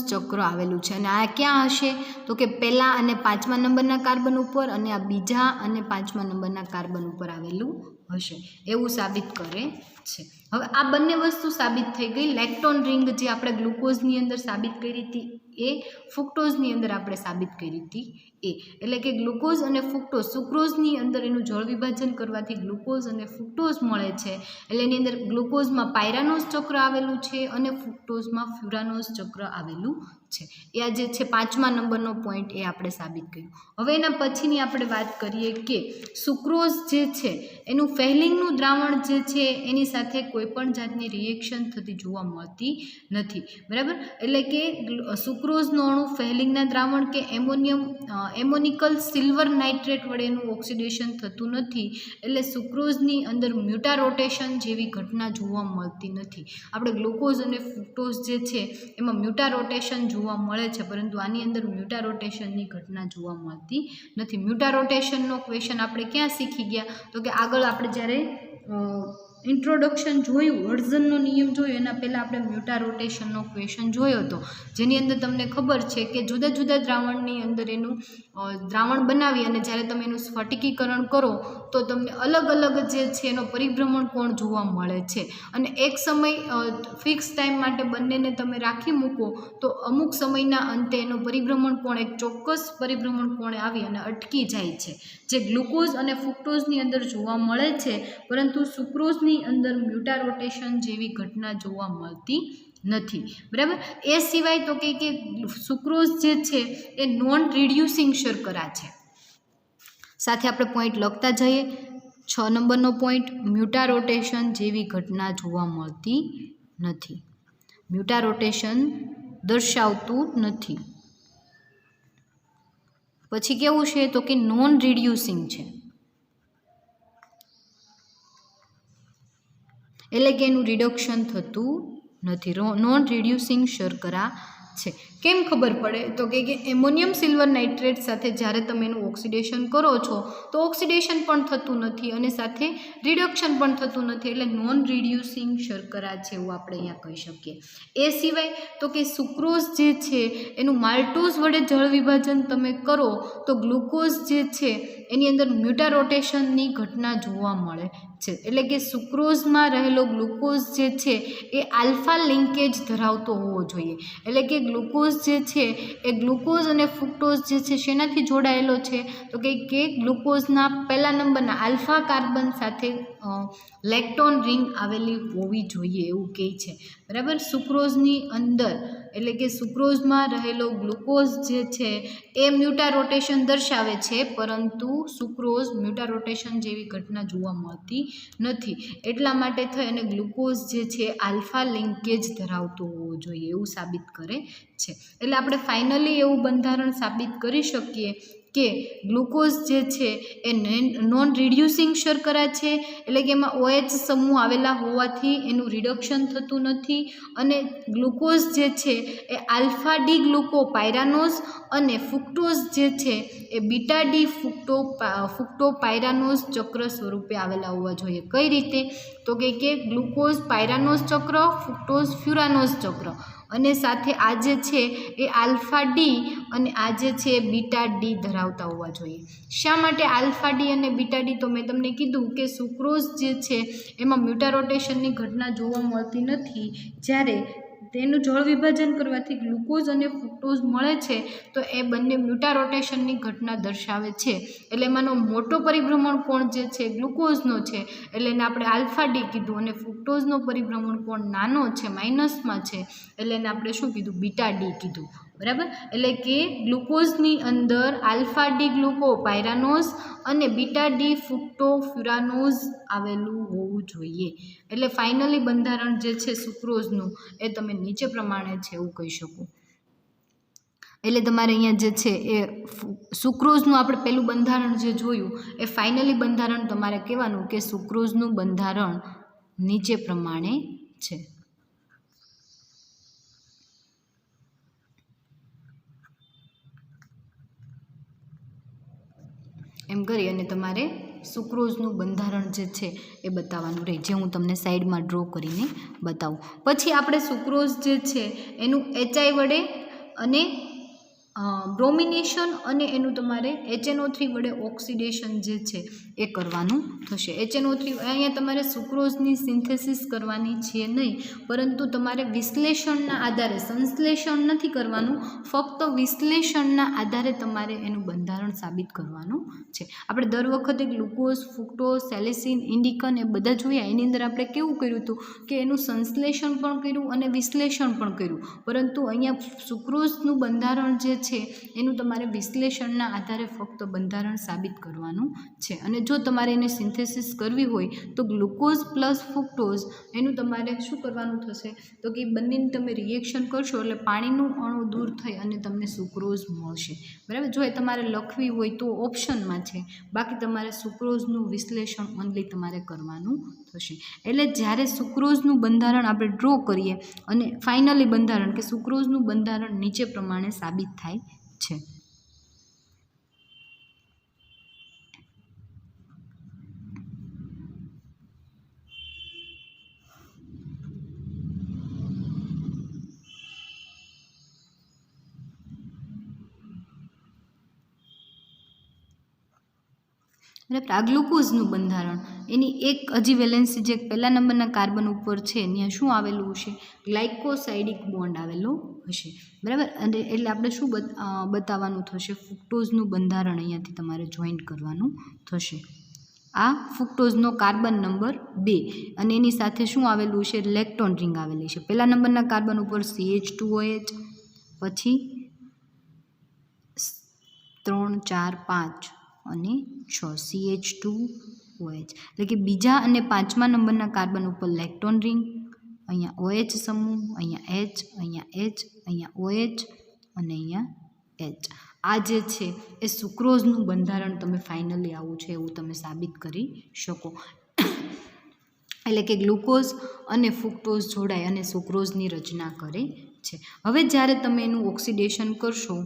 ચક્ર આવેલું છે. અને આ ક્યાં હશે તો કે પહેલા અને પાંચમા નંબરના કાર્બન ઉપર અને આ બીજા અને પાંચમા નંબરના કાર્બન ઉપર આવેલું હશે, એવું સાબિત કરે છે. હવે આ બંને વસ્તુ સાબિત થઈ ગઈ. લેક્ટોન રિંગ જે આપણે ગ્લુકોઝની અંદર સાબિત કરી હતી એ, ફ્રુક્ટોઝની અંદર આપણે સાબિત કરી હતી એ. એટલે કે ગ્લુકોઝ અને ફ્રુક્ટોઝ, સુક્રોઝની અંદર એનું જળ વિભાજન કરવાથી ગ્લુકોઝ અને ફ્રુક્ટોઝ મળે છે. એટલે એની અંદર ગ્લુકોઝમાં પાયરાનોઝ ચક્ર આવેલું છે અને ફ્રુક્ટોઝમાં ફ્યુરાનોઝ ચક્ર આવેલું છે. એ આ જે છે 5મા નંબરનો પોઈન્ટ એ આપણે સાબિત કર્યું. હવે એના પછીની આપણે વાત કરીએ કે સુક્રોઝ જે છે એનું ફેહલિંગનું દ્રાવણ જે છે એની સાથે કોઈ પણ જાતની રિએક્શન થતી જોવા મળતી નથી. બરાબર, એટલે કે સુક્રોઝનો અણુ ફેહલિંગના દ્રાવણ કે એમોનિકલ સિલ્વર નાઇટ્રેટ વડે એનું ઓક્સિડેશન થતું નથી. એટલે સુક્રોઝની અંદર મ્યુટા રોટેશન જેવી ઘટના જોવા મળતી નથી. આપણે ગ્લુકોઝ અને ફ્રુક્ટોઝ જે છે એમાં મ્યુટા રોટેશન જોવા મળે છે, પરંતુ આની અંદર મ્યુટા રોટેશનની ઘટના જોવા મળતી નથી. મ્યુટા રોટેશનનો ક્વેશ્ચન આપણે ક્યાં શીખી ગયા? તો કે આગળ આપણે જ્યારે ઇન્ટ્રોડક્શન જોયું, હર્ઝનનો નિયમ જોયો, એના પહેલાં આપણે મ્યુટા રોટેશનનો ક્વેશ્ચન જોયો હતો, જેની અંદર તમને ખબર છે કે જુદા જુદા દ્રાવણની અંદર એનું દ્રાવણ બનાવી અને જ્યારે તમે એનું સ્ફટિકીકરણ કરો તો તમને અલગ અલગ જે છે એનો પરિભ્રમણ કોણ જોવા મળે છે. અને એક સમય ફિક્સ ટાઈમ માટે બંનેને તમે રાખી મૂકો તો અમુક સમયના અંતે એનો પરિભ્રમણ કોણ એક ચોક્કસ પરિભ્રમણ કોણે આવી અને અટકી જાય છે, જે ગ્લુકોઝ અને ફ્રુક્ટોઝની અંદર જોવા મળે છે, પરંતુ સુક્રોઝની અંદર મ્યુટા રોટેશન જેવી ઘટના જોવા મળતી નથી. બરાબર. એ સિવાય તો કે સુક્રોઝ જે છે એ નોન રિડ્યુસિંગ શર્કરા છે. સાથે આપણે પોઈન્ટ લખતા જઈએ. 6 નંબરનો પોઈન્ટ, મ્યુટા રોટેશન જેવી ઘટના જોવા મળતી નથી. મ્યુટા રોટેશન દર્શાવતું નથી. પછી કેવું છે તો કે નોન રિડ્યુસિંગ છે, એટલે કે એનું રિડક્શન થતું નથી. નોન રિડ્યુસિંગ શર્કરા છે. કેમ ખબર પડે તો કે એમોનિયમ સિલ્વર નાઇટ્રેટ સાથે જ્યારે તમે એનું ઓક્સિડેશન કરો છો તો ઓક્સિડેશન પણ થતું નથી અને સાથે રિડક્શન પણ થતું નથી, એટલે નોન રિડ્યુસિંગ શર્કરા છે એવું આપણે અહીંયા કહી શકીએ. એ સિવાય તો કે સુક્રોઝ જે છે એનું માલ્ટોઝ વડે જળ વિભાજન તમે કરો તો ગ્લુકોઝ જે છે એની અંદર મ્યુટા રોટેશનની ઘટના જોવા મળે છે. એટલે કે સુક્રોઝમાં રહેલો ગ્લુકોઝ જે છે એ આલ્ફા લિંકેજ ધરાવતો હોવો જોઈએ. એટલે કે ગ્લુકોઝ જે છે એ ગ્લુકોઝ અને ફ્રુક્ટોઝ જે છે શેનાથી જોડાયેલો છે તો કે ગ્લુકોઝના પહેલા નંબરના આલ્ફા કાર્બન સાથે લેક્ટોન રિંગ આવેલી હોવી જોઈએ એવું કહે છે. બરાબર. સુક્રોઝની અંદર એટલે કે સુક્રોઝમાં રહેલો ગ્લુકોઝ જે છે એ મ્યુટા રોટેશન દર્શાવે છે, પરંતુ સુક્રોઝ મ્યુટા રોટેશન જેવી ઘટના જોવા મળતી નથી. એટલા માટે થઈ અને ગ્લુકોઝ જે છે આલ્ફા લિંકેજ ધરાવતો હોવો જોઈએ એવું સાબિત કરે છે. એટલે આપણે ફાઇનલી એવું બંધારણ સાબિત કરી શકીએ કે ગ્લુકોઝ જે છે એ નોન રિડ્યુસિંગ શર્કરા છે, એટલે કે એમાં OH સમૂહ આવેલા હોવાથી એનું રિડક્શન થતું નથી, અને ગ્લુકોઝ જે છે એ આલ્ફા ડી ગ્લુકો પાયરાનોઝ અને ફ્રુક્ટોઝ જે છે એ બીટા ડી ફ્રુક્ટો પાયરાનોઝ ચક્ર સ્વરૂપે આવેલા હોવા જોઈએ. કઈ રીતે તો કે ગ્લુકોઝ પાયરાનોઝ ચક્ર, ફ્રુક્ટોઝ ફ્યુરાનોઝ ચક્ર, અને સાથે આ જે છે એ આલ્ફા ડી અને આ જે છે બીટા ડી ધરાવતા હોવા જોઈએ. શા માટે આલ્ફા ડી અને બીટા ડી? તો મેં તમને કીધું કે સુક્રોઝ જે છે એમાં મ્યુટા રોટેશનની ઘટના જોવા મળતી નથી. જ્યારે તેનું જળ વિભાજન કરવાથી ગ્લુકોઝ અને ફ્રુક્ટોઝ મળે છે તો એ બંને મ્યુટા રોટેશનની ઘટના દર્શાવે છે. એટલે એમાંનો મોટો પરિભ્રમણ કોણ જે છે ગ્લુકોઝનો છે, એટલે એને આપણે આલ્ફા ડી કીધું, અને ફ્રુક્ટોઝનો પરિભ્રમણ કોણ નાનો છે, માઇનસમાં છે, એટલે એને આપણે શું કીધું? બીટા ડી કીધું. બરાબર. એટલે કે ગ્લુકોઝની અંદર આલ્ફા ડી ગ્લુકો પાયરાનોઝ અને બીટા ડી ફ્રુક્ટો ફ્યુરાનોઝ આવેલું હોવું જોઈએ. એટલે ફાઇનલી બંધારણ જે છે સુક્રોઝનું એ તમે નીચે પ્રમાણે છે એવું કહી શકો. એટલે તમારે અહીંયા જે છે એ સુક્રોઝનું આપણે પહેલું બંધારણ જે જોયું એ ફાઇનલી બંધારણ તમારે કહેવાનું કે સુક્રોઝનું બંધારણ નીચે પ્રમાણે છે. એમ કરી અને તમારે સુક્રોઝનું બંધારણ જે છે એ બતાવવાનું રહે, જે હું તમને સાઈડમાં ડ્રો કરીને બતાવું. પછી આપણે સુક્રોઝ જે છે એનું HI વડે અને બ્રોમિનેશન અને એનું તમારે HNO3 વડે ઓક્સિડેશન જે છે એ કરવાનું થશે. HNO3 અહીંયા તમારે સુક્રોઝની સિન્થેસિસ કરવાની છે નહીં, પરંતુ તમારે વિશ્લેષણના આધારે, સંશ્લેષણ નથી કરવાનું, ફક્ત વિશ્લેષણના આધારે તમારે એનું બંધારણ સાબિત કરવાનું છે. આપણે દર વખતે ગ્લુકોઝ, ફ્રુક્ટોઝ, સેલિસિન, ઇન્ડિકન એ બધા જોયા. એની અંદર આપણે કેવું કર્યું હતું કે એનું સંશ્લેષણ પણ કર્યું અને વિશ્લેષણ પણ કર્યું, પરંતુ અહીંયા સુક્રોઝનું બંધારણ જે છે એનું તમારે વિશ્લેષણના આધારે ફક્ત બંધારણ સાબિત કરવાનું છે. અને જો તમારે એને સિન્થેસિસ કરવી હોય તો ગ્લુકોઝ પ્લસ ફ્રુક્ટોઝ એનું તમારે શું કરવાનું થશે તો કે બંનેની તમે રિએક્શન કરશો એટલે પાણીનું અણુ દૂર થઈ અને તમને સુક્રોઝ મળશે. બરાબર. જો એ તમારે લખવી હોય તો ઓપ્શનમાં છે, બાકી તમારે સુક્રોઝનું વિશ્લેષણ ઓનલી તમારે કરવાનું થશે. એટલે જ્યારે સુક્રોઝનું બંધારણ આપણે ડ્રો કરીએ અને ફાઇનલી બંધારણ કે સુક્રોઝનું બંધારણ નીચે પ્રમાણે સાબિત થાય છે. બરાબર. આ ગ્લુકોઝનું બંધારણ એની એક હજી વેલેન્સી જે પહેલા નંબરના કાર્બન ઉપર છે ત્યાં શું આવેલું હશે? ગ્લાયકોસાઇડિક બોન્ડ આવેલો હશે. બરાબર. અને એટલે આપણે શું બતાવવાનું થશે? ફ્રુક્ટોઝનું બંધારણ અહીંયાથી તમારે જોઈન્ટ કરવાનું થશે. આ ફ્રુક્ટોઝનો કાર્બન નંબર 2 અને એની સાથે શું આવેલું છે? લેક્ટોન રિંગ આવેલી છે. પહેલા નંબરના કાર્બન ઉપર CH2OH, પછી 3, 4, 5 અને 6 CH2OH, એટલે કે બીજા અને પાંચમા નંબરના કાર્બન ઉપર લેક્ટોન રિંગ, અહીંયા OH સમૂહ, અહીંયા H, અહીંયા H, અહીંયા OH અને અહીંયા H. આ જે છે એ સુક્રોઝનું બંધારણ તમે ફાઇનલી આવું છે એવું તમે સાબિત કરી શકો. એટલે કે ગ્લુકોઝ અને ફ્રુક્ટોઝ જોડાય અને સુક્રોઝની રચના કરે છે. હવે જ્યારે તમે એનું ઓક્સિડેશન કરશો,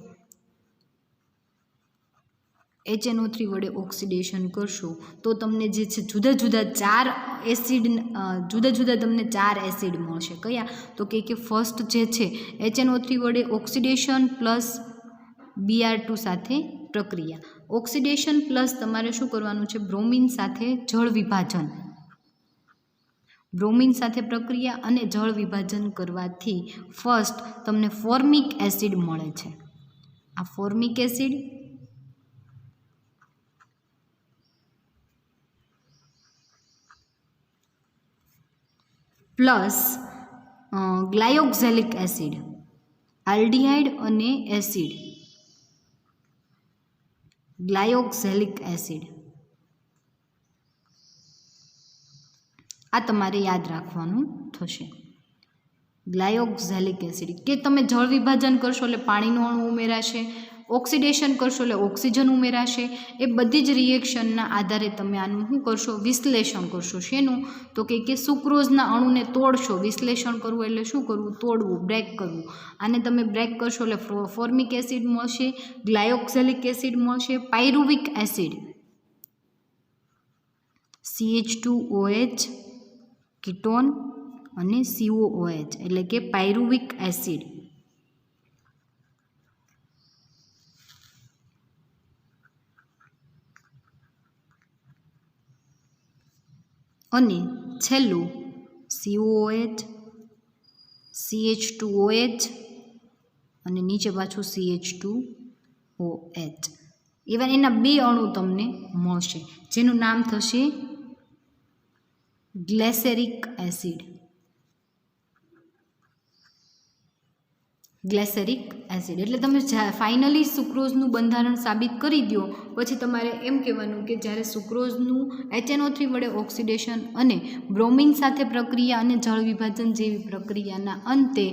HNO3 વડે ઓક્સિડેશન કરશો તો તમને જે છે જુદા જુદા 4 એસિડ તમને 4 એસિડ મળશે. કયા? તો કે ફર્સ્ટ જે છે HNO3 વડે ઓક્સિડેશન પ્લસ Br2 સાથે પ્રક્રિયા. ઓક્સિડેશન પ્લસ તમારે શું કરવાનું છે? બ્રોમિન સાથે જળ વિભાજન. બ્રોમિન સાથે પ્રક્રિયા અને જળ વિભાજન કરવાથી ફર્સ્ટ તમને ફોર્મિક એસિડ મળે છે. આ formic acid plus glyoxylic acid, aldehyde અને એસિડ, ગ્લાયોક્ઝેલિક એસિડ. આ તમારે યાદ રાખવાનું થશે. ગ્લાયોક્ઝેલિક એસિડ કે તમે જળ વિભાજન કરશો એટલે પાણીનો અણુ ઉમેરાશે, ઓક્સિડેશન કરશો એટલે ઓક્સિજન ઉમેરાશે. એ બધી જ રિએક્શનના આધારે તમે આનું શું કરશો? વિશ્લેષણ કરશો. શેનું? તો કે સુક્રોઝના અણુને તોડશો. વિશ્લેષણ કરવું એટલે શું કરવું? તોડવું, બ્રેક કરવું. આને તમે બ્રેક કરશો એટલે ફોર્મિક એસિડ મળશે, ગ્લાયોક્ઝેલિક એસિડ મળશે, પાયરુવિક એસિડ CH2OH કીટોન અને COOH એટલે કે પાયરુવિક એસિડ. અને છેલ્લું COOH, CH2OH અને નીચે પાછું CH2OH. ઇવન એના 2 અણુ તમને મળશે જેનું નામ થશે ગ્લેસેરિક એસિડ. ગ્લેસેરિક એસિડ એટલે તમે ફાઇનલી સુક્રોઝનું બંધારણ સાબિત કરી દો પછી તમારે એમ કહેવાનું કે જ્યારે સુક્રોઝનું HNO3 વડે ઓક્સિડેશન અને બ્રોમિન સાથે પ્રક્રિયા અને જળ વિભાજન જેવી પ્રક્રિયાના અંતે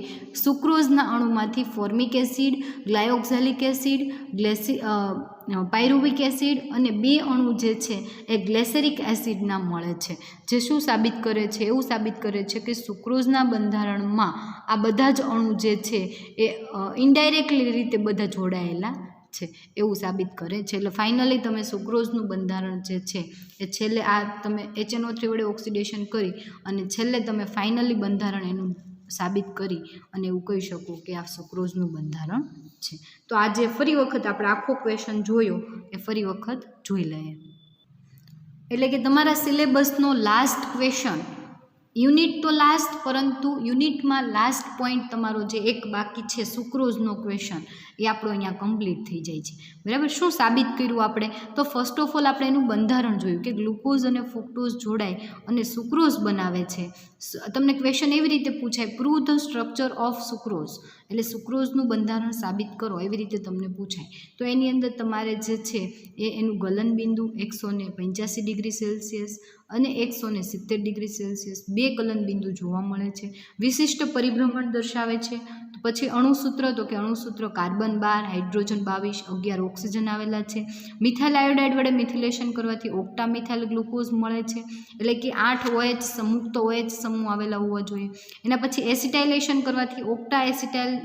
સુક્રોઝના અણુમાંથી formic acid, glyoxylic acid, pyruvic acid અને 2 અણુ જે છે એ ગ્લેસેરિક એસિડના મળે છે. જે શું સાબિત કરે છે? એવું સાબિત કરે છે કે સુક્રોઝના બંધારણમાં આ બધા જ અણુ જે છે એ ઇનડાયરેક્ટલી રીતે બધા જોડાયેલા છે એવું સાબિત કરે છે. એટલે ફાઇનલી તમે સુક્રોઝનું બંધારણ જે છે એ છેલ્લે આ તમે HNO3 વડે ઓક્સિડેશન કરી અને છેલ્લે તમે ફાઇનલી બંધારણ એનું સાબિત કરી અને એવું કહી શકો કે આ સુક્રોઝનું બંધારણ છે. તો આજે ફરી વખત આપણે આખો ક્વેશ્ચન જોયો એ ફરી વખત જોઈ લઈએ. એટલે કે તમારા સિલેબસનો લાસ્ટ ક્વેશ્ચન, યુનિટ તો લાસ્ટ, પરંતુ યુનિટમાં લાસ્ટ પોઈન્ટ તમારો જે એક બાકી છે સુક્રોઝનો ક્વેશ્ચન એ આપણો અહીંયા કમ્પ્લીટ થઈ જાય છે. બરાબર. શું સાબિત કર્યું આપણે? તો ફર્સ્ટ ઓફ ઓલ આપણે એનું બંધારણ જોયું કે ગ્લુકોઝ અને ફ્રુક્ટોઝ જોડાય અને સુક્રોઝ બનાવે છે. તમને ક્વેશ્ચન એવી રીતે પૂછાય, prove the structure of sucrose, એટલે સુક્રોઝનું બંધારણ સાબિત કરો, એવી રીતે તમને પૂછાય. તો એની અંદર તમારે જે છે એનું ગલન બિંદુ 185 ડિગ્રી સેલ્સિયસ અને 170 ડિગ્રી સેલ્સિયસ બે ગલન બિંદુ જોવા મળે છે. વિશિષ્ટ પરિભ્રમણ દર્શાવે છે. પછી અણુસૂત્ર, તો કે અણુસૂત્ર કાર્બન 12, હાઇડ્રોજન 22, 11 ઓક્સિજન આવેલા છે. મિથાઇલ આયોડાઇડ વડે મિથિલેશન કરવાથી ઓક્ટા મિથાઇલ ગ્લુકોઝ મળે છે, એટલે કે 8 OH સમુક્ત OH સમૂહ આવેલા હોવા જોઈએ. એના પછી એસિટાઇલેશન કરવાથી ઓક્ટા એસિટાઇલ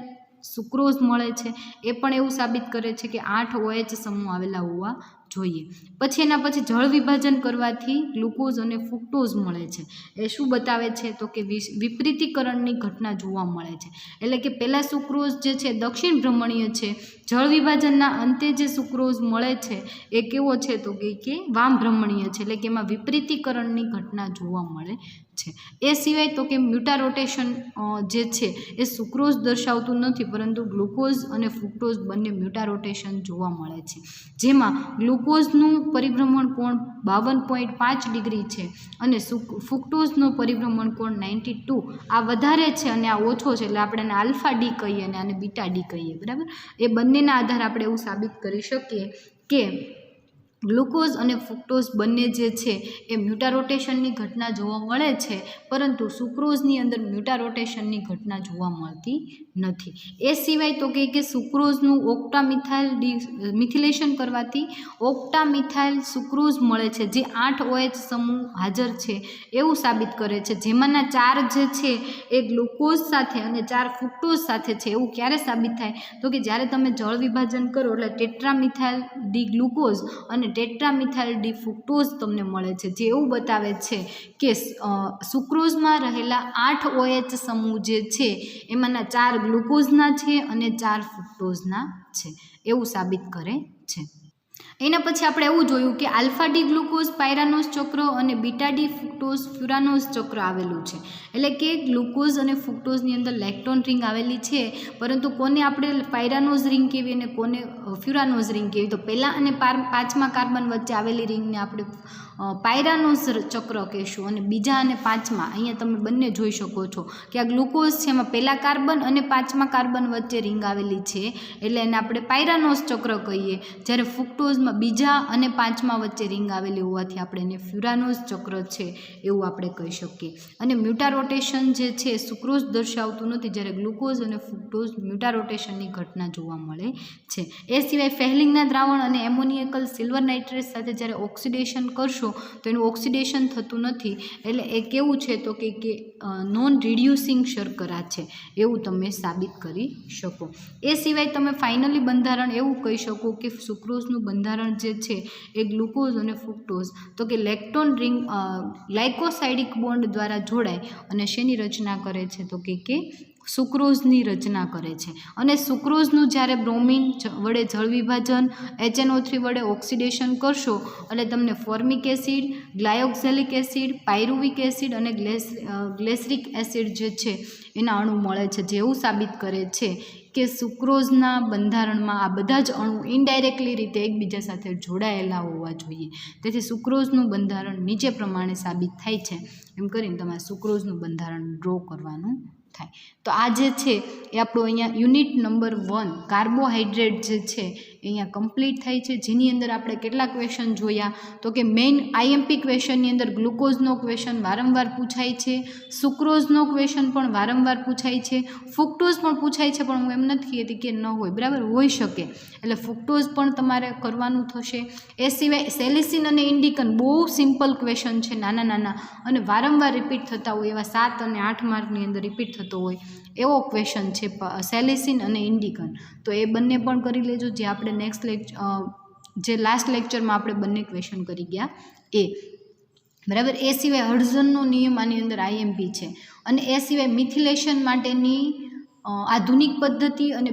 સુક્રોઝ મળે છે. એ પણ એવું સાબિત કરે છે કે 8 OH સમૂહ આવેલા હોવા જોઈએ. પછી એના પછી જળ વિભાજન કરવાથી ગ્લુકોઝ અને ફ્રુક્ટોઝ મળે છે. એ શું બતાવે છે? તો કે વિપરીતીકરણની ઘટના જોવા મળે છે. એટલે કે પહેલાં સુક્રોઝ જે છે દક્ષિણ ભ્રમણીય છે, જળ વિભાજનના અંતે જે સુક્રોઝ મળે છે એ કેવો છે? તો કે વામ ભ્રમણીય છે, એટલે કે એમાં વિપરીતીકરણની ઘટના જોવા મળે છે. એ સિવાય તો કે મ્યુટારોટેશન જે છે એ સુક્રોઝ દર્શાવતું નથી, પરંતુ ગ્લુકોઝ અને ફ્રુક્ટોઝ બંને મ્યુટારોટેશન જોવા મળે છે. જેમાં ગ્લુકોઝનું પરિભ્રમણ કોણ 52.5 ડિગ્રી છે અને ફ્રુક્ટોઝનો પરિભ્રમણ કોણ 92 આ વધારે છે અને આ ઓછો છે, એટલે આપણે આને આલ્ફા ડી કહીએ અને આને બીટા ડી કહીએ. બરાબર. એ બંનેના આધારે આપણે એવું સાબિત કરી શકીએ કે ગ્લુકોઝ અને ફ્રુક્ટોઝ બંને જે છે એ મ્યુટારોટેશનની ઘટના જોવા મળે છે, પરંતુ સુક્રોઝની અંદર મ્યુટારોટેશનની ઘટના જોવા મળતી નથી. એ સિવાય તો કે સુક્રોઝનું ઓક્ટા મિથિલેશન કરવાથી ઓક્ટા મિથાઇલ સુક્રોઝ મળે છે, જે 8 OH સમૂહ હાજર છે એવું સાબિત કરે છે. જેમાંના 4 જે છે એ ગ્લુકોઝ સાથે અને 4 ફ્રુક્ટોઝ સાથે છે. એવું ક્યારે સાબિત થાય? તો કે જ્યારે તમે જળ વિભાજન કરો એટલે ટેટ્રામિથાઇલ ડી ગ્લુકોઝ અને ટેટ્રામિથાઇલ ડી ફ્રુક્ટોઝ તમને મળે છે, જે એવું બતાવે છે કે સુક્રોઝમાં રહેલા 8 OH સમૂહ જે છે એમાંના 4 ગ્લુકોઝના છે અને 4 ફ્રુક્ટોઝના છે, એવું સાબિત કરે છે. એના પછી આપણે એવું જોયું કે આલ્ફા ડી ગ્લુકોઝ પાયરાનોઝ ચક્ર અને બીટા ડી ફ્રુક્ટોઝ ફ્યુરાનોઝ ચક્ર આવેલું છે. એટલે કે ગ્લુકોઝ અને ફ્રુક્ટોઝની અંદર લેક્ટોન રિંગ આવેલી છે, પરંતુ કોને આપણે પાયરાનોઝ રિંગ કહેવી અને કોને ફ્યુરાનોઝ રિંગ કહેવી? તો પહેલા અને 5મા કાર્બન વચ્ચે આવેલી રિંગને આપણે પાયરાનોઝ ચક્ર કહેશું, અને બીજા અને 5મા અહીંયા તમે બંને જોઈ શકો છો કે આ ગ્લુકોઝ છે એમાં પહેલા કાર્બન અને 5મા કાર્બન વચ્ચે રિંગ આવેલી છે, એટલે એને આપણે પાયરાનોઝ ચક્ર કહીએ. જ્યારે ફ્રુક્ટોઝમાં બીજા અને 5મા વચ્ચે રિંગ આવેલી હોવાથી આપણે એને ફ્યુરાનોઝ ચક્ર છે એવું આપણે કહી શકીએ. અને મ્યુટારોટેશન જે છે સુક્રોઝ દર્શાવતું નથી, જ્યારે ગ્લુકોઝ અને ફ્રુક્ટોઝ મ્યુટારોટેશનની ઘટના જોવા મળે છે. એ સિવાય ફેહલિંગના દ્રાવણ અને એમોનિયકલ સિલ્વર નાઇટ્રેટ સાથે જ્યારે ઓક્સિડેશન કરશો તો એનું ઓક્સિડેશન થતું નથી, એટલે એ કેવું છે? તો કે નોન રિડ્યુસિંગ શર્કરા છે એવું તમે સાબિત કરી શકો. એ સિવાય તમે ફાઇનલી બંધારણ એવું કહી શકો કે સુક્રોઝનું બંધારણ જે છે એ ગ્લુકોઝ અને ફ્રુક્ટોઝ તો કે લેક્ટોન રિંગ ગ્લાયકોસાઇડિક બોન્ડ દ્વારા જોડાય અને શેની રચના કરે છે? તો કે સુક્રોઝની રચના કરે છે. અને સુક્રોઝનું જ્યારે બ્રોમિન વડે જળ વિભાજન HNO3 વડે ઓક્સિડેશન કરશો એટલે તમને formic acid, glyoxylic acid, pyruvic acid અને ગ્લેસરિક એસિડ જે છે એના અણુ મળે છે, જે એવું સાબિત કરે છે કે સુક્રોઝના બંધારણમાં આ બધા જ અણુ ઇનડાયરેક્ટલી રીતે એકબીજા સાથે જોડાયેલા હોવા જોઈએ. તેથી સુક્રોઝનું બંધારણ નીચે પ્રમાણે સાબિત થાય છે. એમ કરીને તમારે સુક્રોઝનું બંધારણ ડ્રો કરવાનું થાય. તો આ જે છે એ આપણું અહીંયા યુનિટ નંબર 1 કાર્બોહાઈડ્રેટ જે છે એ અહીંયા કમ્પ્લીટ થાય છે, જેની અંદર આપણે કેટલા ક્વેશ્ચન જોયા? તો કે મેઇન IMP ક્વેશ્ચનની અંદર ગ્લુકોઝનો ક્વેશ્ચન વારંવાર પૂછાય છે, સુક્રોઝનો ક્વેશ્ચન પણ વારંવાર પૂછાય છે, ફ્રુક્ટોઝ પણ પૂછાય છે, પણ હું એમ નથી કહેતી કે ન હોય, બરાબર, હોઈ શકે, એટલે ફ્રુક્ટોઝ પણ તમારે કરવાનું થશે. એ સિવાય સેલિસિન અને ઇન્ડિકન બહુ સિમ્પલ ક્વેશ્ચન છે, નાના નાના અને વારંવાર રિપીટ થતા હોય એવા 7 અને 8 માર્કની અંદર રિપીટ થતો હોય એવો ક્વેશ્ચન છે સેલિસિન અને ઇન્ડિકન. તો એ બંને પણ કરી લેજો, જે આપણે નેક્સ્ટ જે લાસ્ટ લેક્ચરમાં આપણે બંને ક્વેશ્ચન કરી ગયા એ. બરાબર. એ સિવાય હડઝનનો નિયમ આની અંદર આઈએમપી છે, અને એ સિવાય મિથિલેશન માટેની આધુનિક પદ્ધતિ અને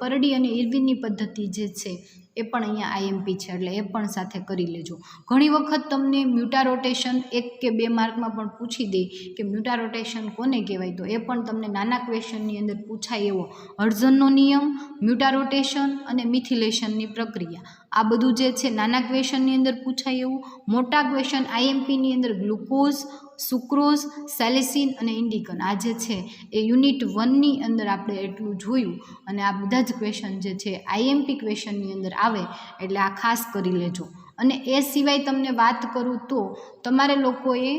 પરડી અને ઇર્વિનની પદ્ધતિ જે છે એ પણ અહીંયા આઈએમપી છે, એટલે એ પણ સાથે કરી લેજો. ઘણી વખત તમને મ્યુટા રોટેશન 1 કે 2 માર્કમાં પણ પૂછી દે કે મ્યુટા રોટેશન કોને કહેવાય, તો એ પણ તમને નાના ક્વેશ્ચનની અંદર પૂછાય એવો હડઝનનો નિયમ, મ્યુટા રોટેશન અને મિથિલેશનની પ્રક્રિયા, આ બધું જે છે નાના ક્વેશ્ચનની અંદર પૂછાય એવું. મોટા ક્વેશ્ચન આઈએમપીની અંદર ગ્લુકોઝ, સુક્રોઝ, સેલિસિન અને ઇન્ડિકન, આ જે છે એ યુનિટ 1ની અંદર આપણે એટલું જોયું, અને આ બધા જ ક્વેશ્ચન જે છે આઈએમપી ક્વેશ્ચનની અંદર આવે, એટલે આ ખાસ કરી લેજો. અને એ સિવાય તમને વાત કરું તો તમારે લોકોએ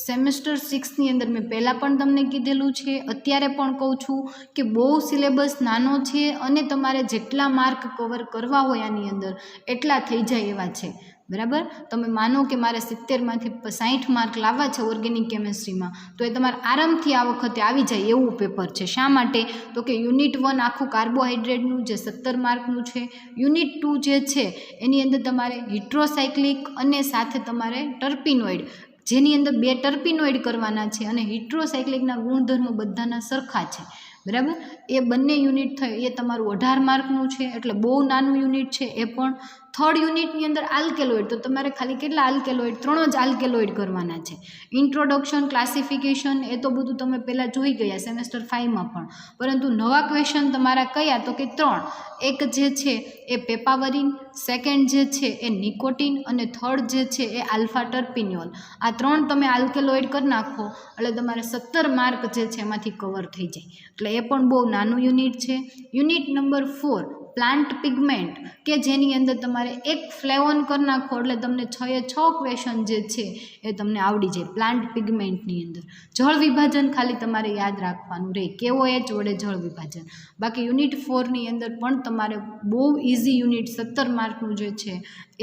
સેમેસ્ટર 6ની અંદર મેં પહેલાં પણ તમને કીધેલું છે, અત્યારે પણ કહું છું કે બહુ સિલેબસ નાનો છે, અને તમારે જેટલા માર્ક કવર કરવા હોય આની અંદર એટલા થઈ જાય એવા છે. બરાબર. તમે માનો કે મારે 70માંથી 60 માર્ક લાવવા છે ઓર્ગેનિક કેમેસ્ટ્રીમાં, તો એ તમારે આરામથી આ વખતે આવી જાય એવું પેપર છે. શા માટે? તો કે યુનિટ 1 આખું કાર્બોહાઈડ્રેટનું જે 17 માર્કનું છે, યુનિટ 2 જે છે એની અંદર તમારે હિટ્રોસાયક્લિક અને સાથે તમારે ટર્પિનોઇડ, જેની અંદર 2 ટર્પિનોઇડ કરવાના છે, અને હિટ્રોસાયક્લિકના ગુણધર્મો બધાના સરખા છે. બરાબર. એ બંને યુનિટ થાય એ તમારું 18 માર્કનું છે, એટલે બહુ નાનું યુનિટ છે એ પણ. થર્ડ યુનિટની અંદર આલ્કેલોઇડ, તો તમારે ખાલી કેટલા આલ્કેલોઇડ? 3 જ આલ્કેલોઇડ કરવાના છે. ઇન્ટ્રોડક્શન, ક્લાસિફિકેશન એ તો બધું તમે પહેલાં જોઈ ગયા સેમેસ્ટર 5માં પણ, પરંતુ નવા ક્વેશ્ચન તમારા કયા? તો કે 3. એક જે છે એ પેપાવરિન, સેકન્ડ જે છે એ નિકોટિન, અને થર્ડ જે છે એ આલ્ફા ટર્પિનિયોલ. આ 3 તમે આલ્કેલોઇડ કરી નાખો એટલે તમારે 17 માર્ક જે છે એમાંથી કવર થઈ જાય, એટલે એ પણ બહુ નાનું યુનિટ છે. યુનિટ નંબર 4 પ્લાન્ટ પિગમેન્ટ, કે જેની અંદર તમારે એક ફ્લેવોન કરી નાખો એટલે તમને 6 ક્વેશ્ચન જે છે એ તમને આવડી જાય પ્લાન્ટ પિગમેન્ટની અંદર. જળ વિભાજન ખાલી તમારે યાદ રાખવાનું રહે, કેવો એચ વડે જળ વિભાજન. બાકી યુનિટ 4ની અંદર પણ તમારે બહુ ઇઝી યુનિટ 17 માર્કનું જે છે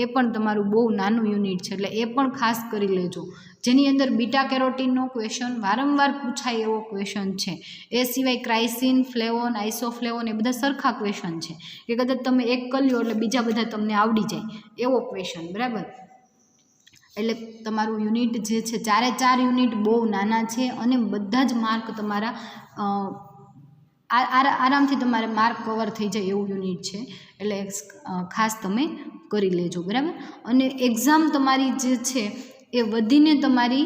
એ પણ તમારું બહુ નાનું યુનિટ છે, એટલે એ પણ ખાસ કરી લેજો. જેની અંદર બીટા કેરોટીનનો ક્વેશ્ચન વારંવાર પૂછાય એવો ક્વેશ્ચન છે. એ સિવાય ક્રાઇસિન, ફ્લેવોન, આઇસોફ્લેવોન એ બધા સરખા ક્વેશ્ચન છે, કે કદાચ તમે એક કરી લો એટલે બીજા બધા તમને આવડી જાય એવો ક્વેશ્ચન. બરાબર. એટલે તમારું યુનિટ જે છે 4 યુનિટ બહુ નાના છે, અને બધા જ માર્ક તમારા આરામથી તમારે માર્ક કવર થઈ જાય એવું યુનિટ છે, એટલે ખાસ તમે કરી લેજો. બરાબર. અને એક્ઝામ તમારી જે છે એ વધીને તમારી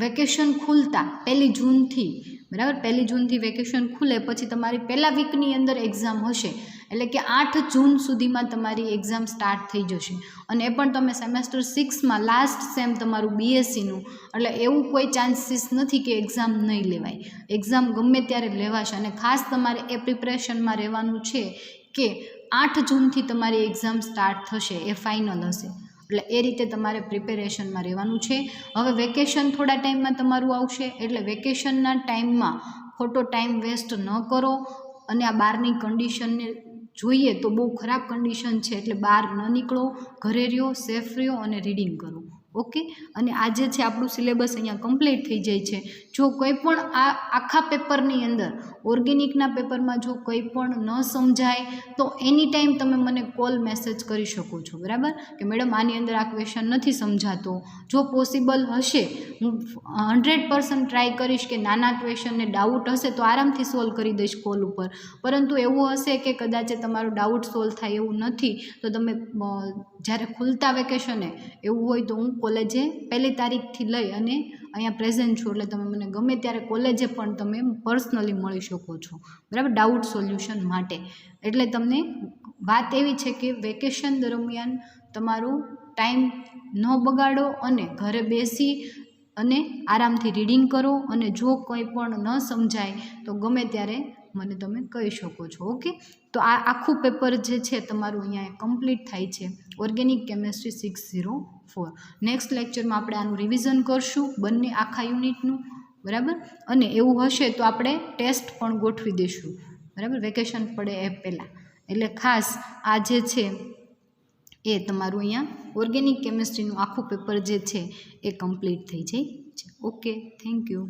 વેકેશન ખુલતા 1 જૂનથી, બરાબર, 1 જૂનથી વેકેશન ખુલે પછી તમારી પહેલા વીકની અંદર એક્ઝામ હશે, એટલે કે 8 જૂન સુધીમાં તમારી એક્ઝામ સ્ટાર્ટ થઈ જશે. અને એ પણ તમે સેમેસ્ટર 6માં લાસ્ટ સેમ તમારું બીએસસીનું, એટલે એવું કોઈ ચાન્સીસ નથી કે એક્ઝામ નહીં લેવાય. એક્ઝામ ગમે ત્યારે લેવાશે, અને ખાસ તમારે એ પ્રિપરેશનમાં રહેવાનું છે કે 8 જૂનથી તમારી એક્ઝામ સ્ટાર્ટ થશે, એ ફાઇનલ હશે, એટલે એ રીતે તમારે પ્રિપેરેશનમાં રહેવાનું છે. હવે વેકેશન થોડા ટાઈમમાં તમારું આવશે, એટલે વેકેશનના ટાઈમમાં ખોટો ટાઈમ વેસ્ટ ન કરો, અને આ બહારની કન્ડિશનને જોઈએ તો બહુ ખરાબ કન્ડિશન છે, એટલે બહાર ન નીકળો, ઘરે રહ્યો, સેફ રહ્યો અને રીડિંગ કરો. ઓકે. અને આજે છે આપણું સિલેબસ અહીંયા કમ્પ્લીટ થઈ જાય છે. જો કંઈ પણ આ આખા પેપરની અંદર ઓર્ગેનિકના પેપરમાં જો કંઈ પણ ન સમજાય તો એની ટાઈમ તમે મને કોલ મેસેજ કરી શકો છો. બરાબર, કે મેડમ આની અંદર આ ક્વેશ્ચન નથી સમજાતો. જો પોસિબલ હશે હું 100% ટ્રાય કરીશ કે નાના ક્વેશ્ચનને ડાઉટ હશે તો આરામથી સોલ્વ કરી દઈશ કોલ ઉપર, પરંતુ એવું હશે કે કદાચ તમારો ડાઉટ સોલ્વ થાય એવું નથી, તો તમે જ્યારે ખુલતા વેકેશને એવું હોય તો હું કોલેજે 1 તારીખથી લઈ અને અહીંયા પ્રેઝન્ટ છું, એટલે તમે મને ગમે ત્યારે કોલેજે પણ તમે પર્સનલી મળી શકો છો. બરાબર, ડાઉટ સોલ્યુશન માટે. એટલે તમને વાત એવી છે કે વેકેશન દરમિયાન તમારું ટાઈમ ન બગાડો, અને ઘરે બેસી અને આરામથી રીડિંગ કરો, અને જો કંઈ પણ ન સમજાય તો ગમે ત્યારે મને તમે કહી શકો છો. ઓકે. તો આ આખું પેપર જે છે તમારું અહીંયા કમ્પ્લીટ થાય છે ઓર્ગેનિક કેમેસ્ટ્રી 604. નેક્સ્ટ લેક્ચરમાં આપણે આનું રિવિઝન કરશું બંને આખા યુનિટનું. બરાબર. અને એવું હશે તો આપણે ટેસ્ટ પણ ગોઠવી દઈશું. બરાબર, વેકેશન પડે એ પહેલાં. એટલે ખાસ આ જે છે એ તમારું અહીંયા ઓર્ગેનિક કેમેસ્ટ્રીનું આખું પેપર જે છે એ કમ્પ્લીટ થઈ જાય છે. Okay, thank you.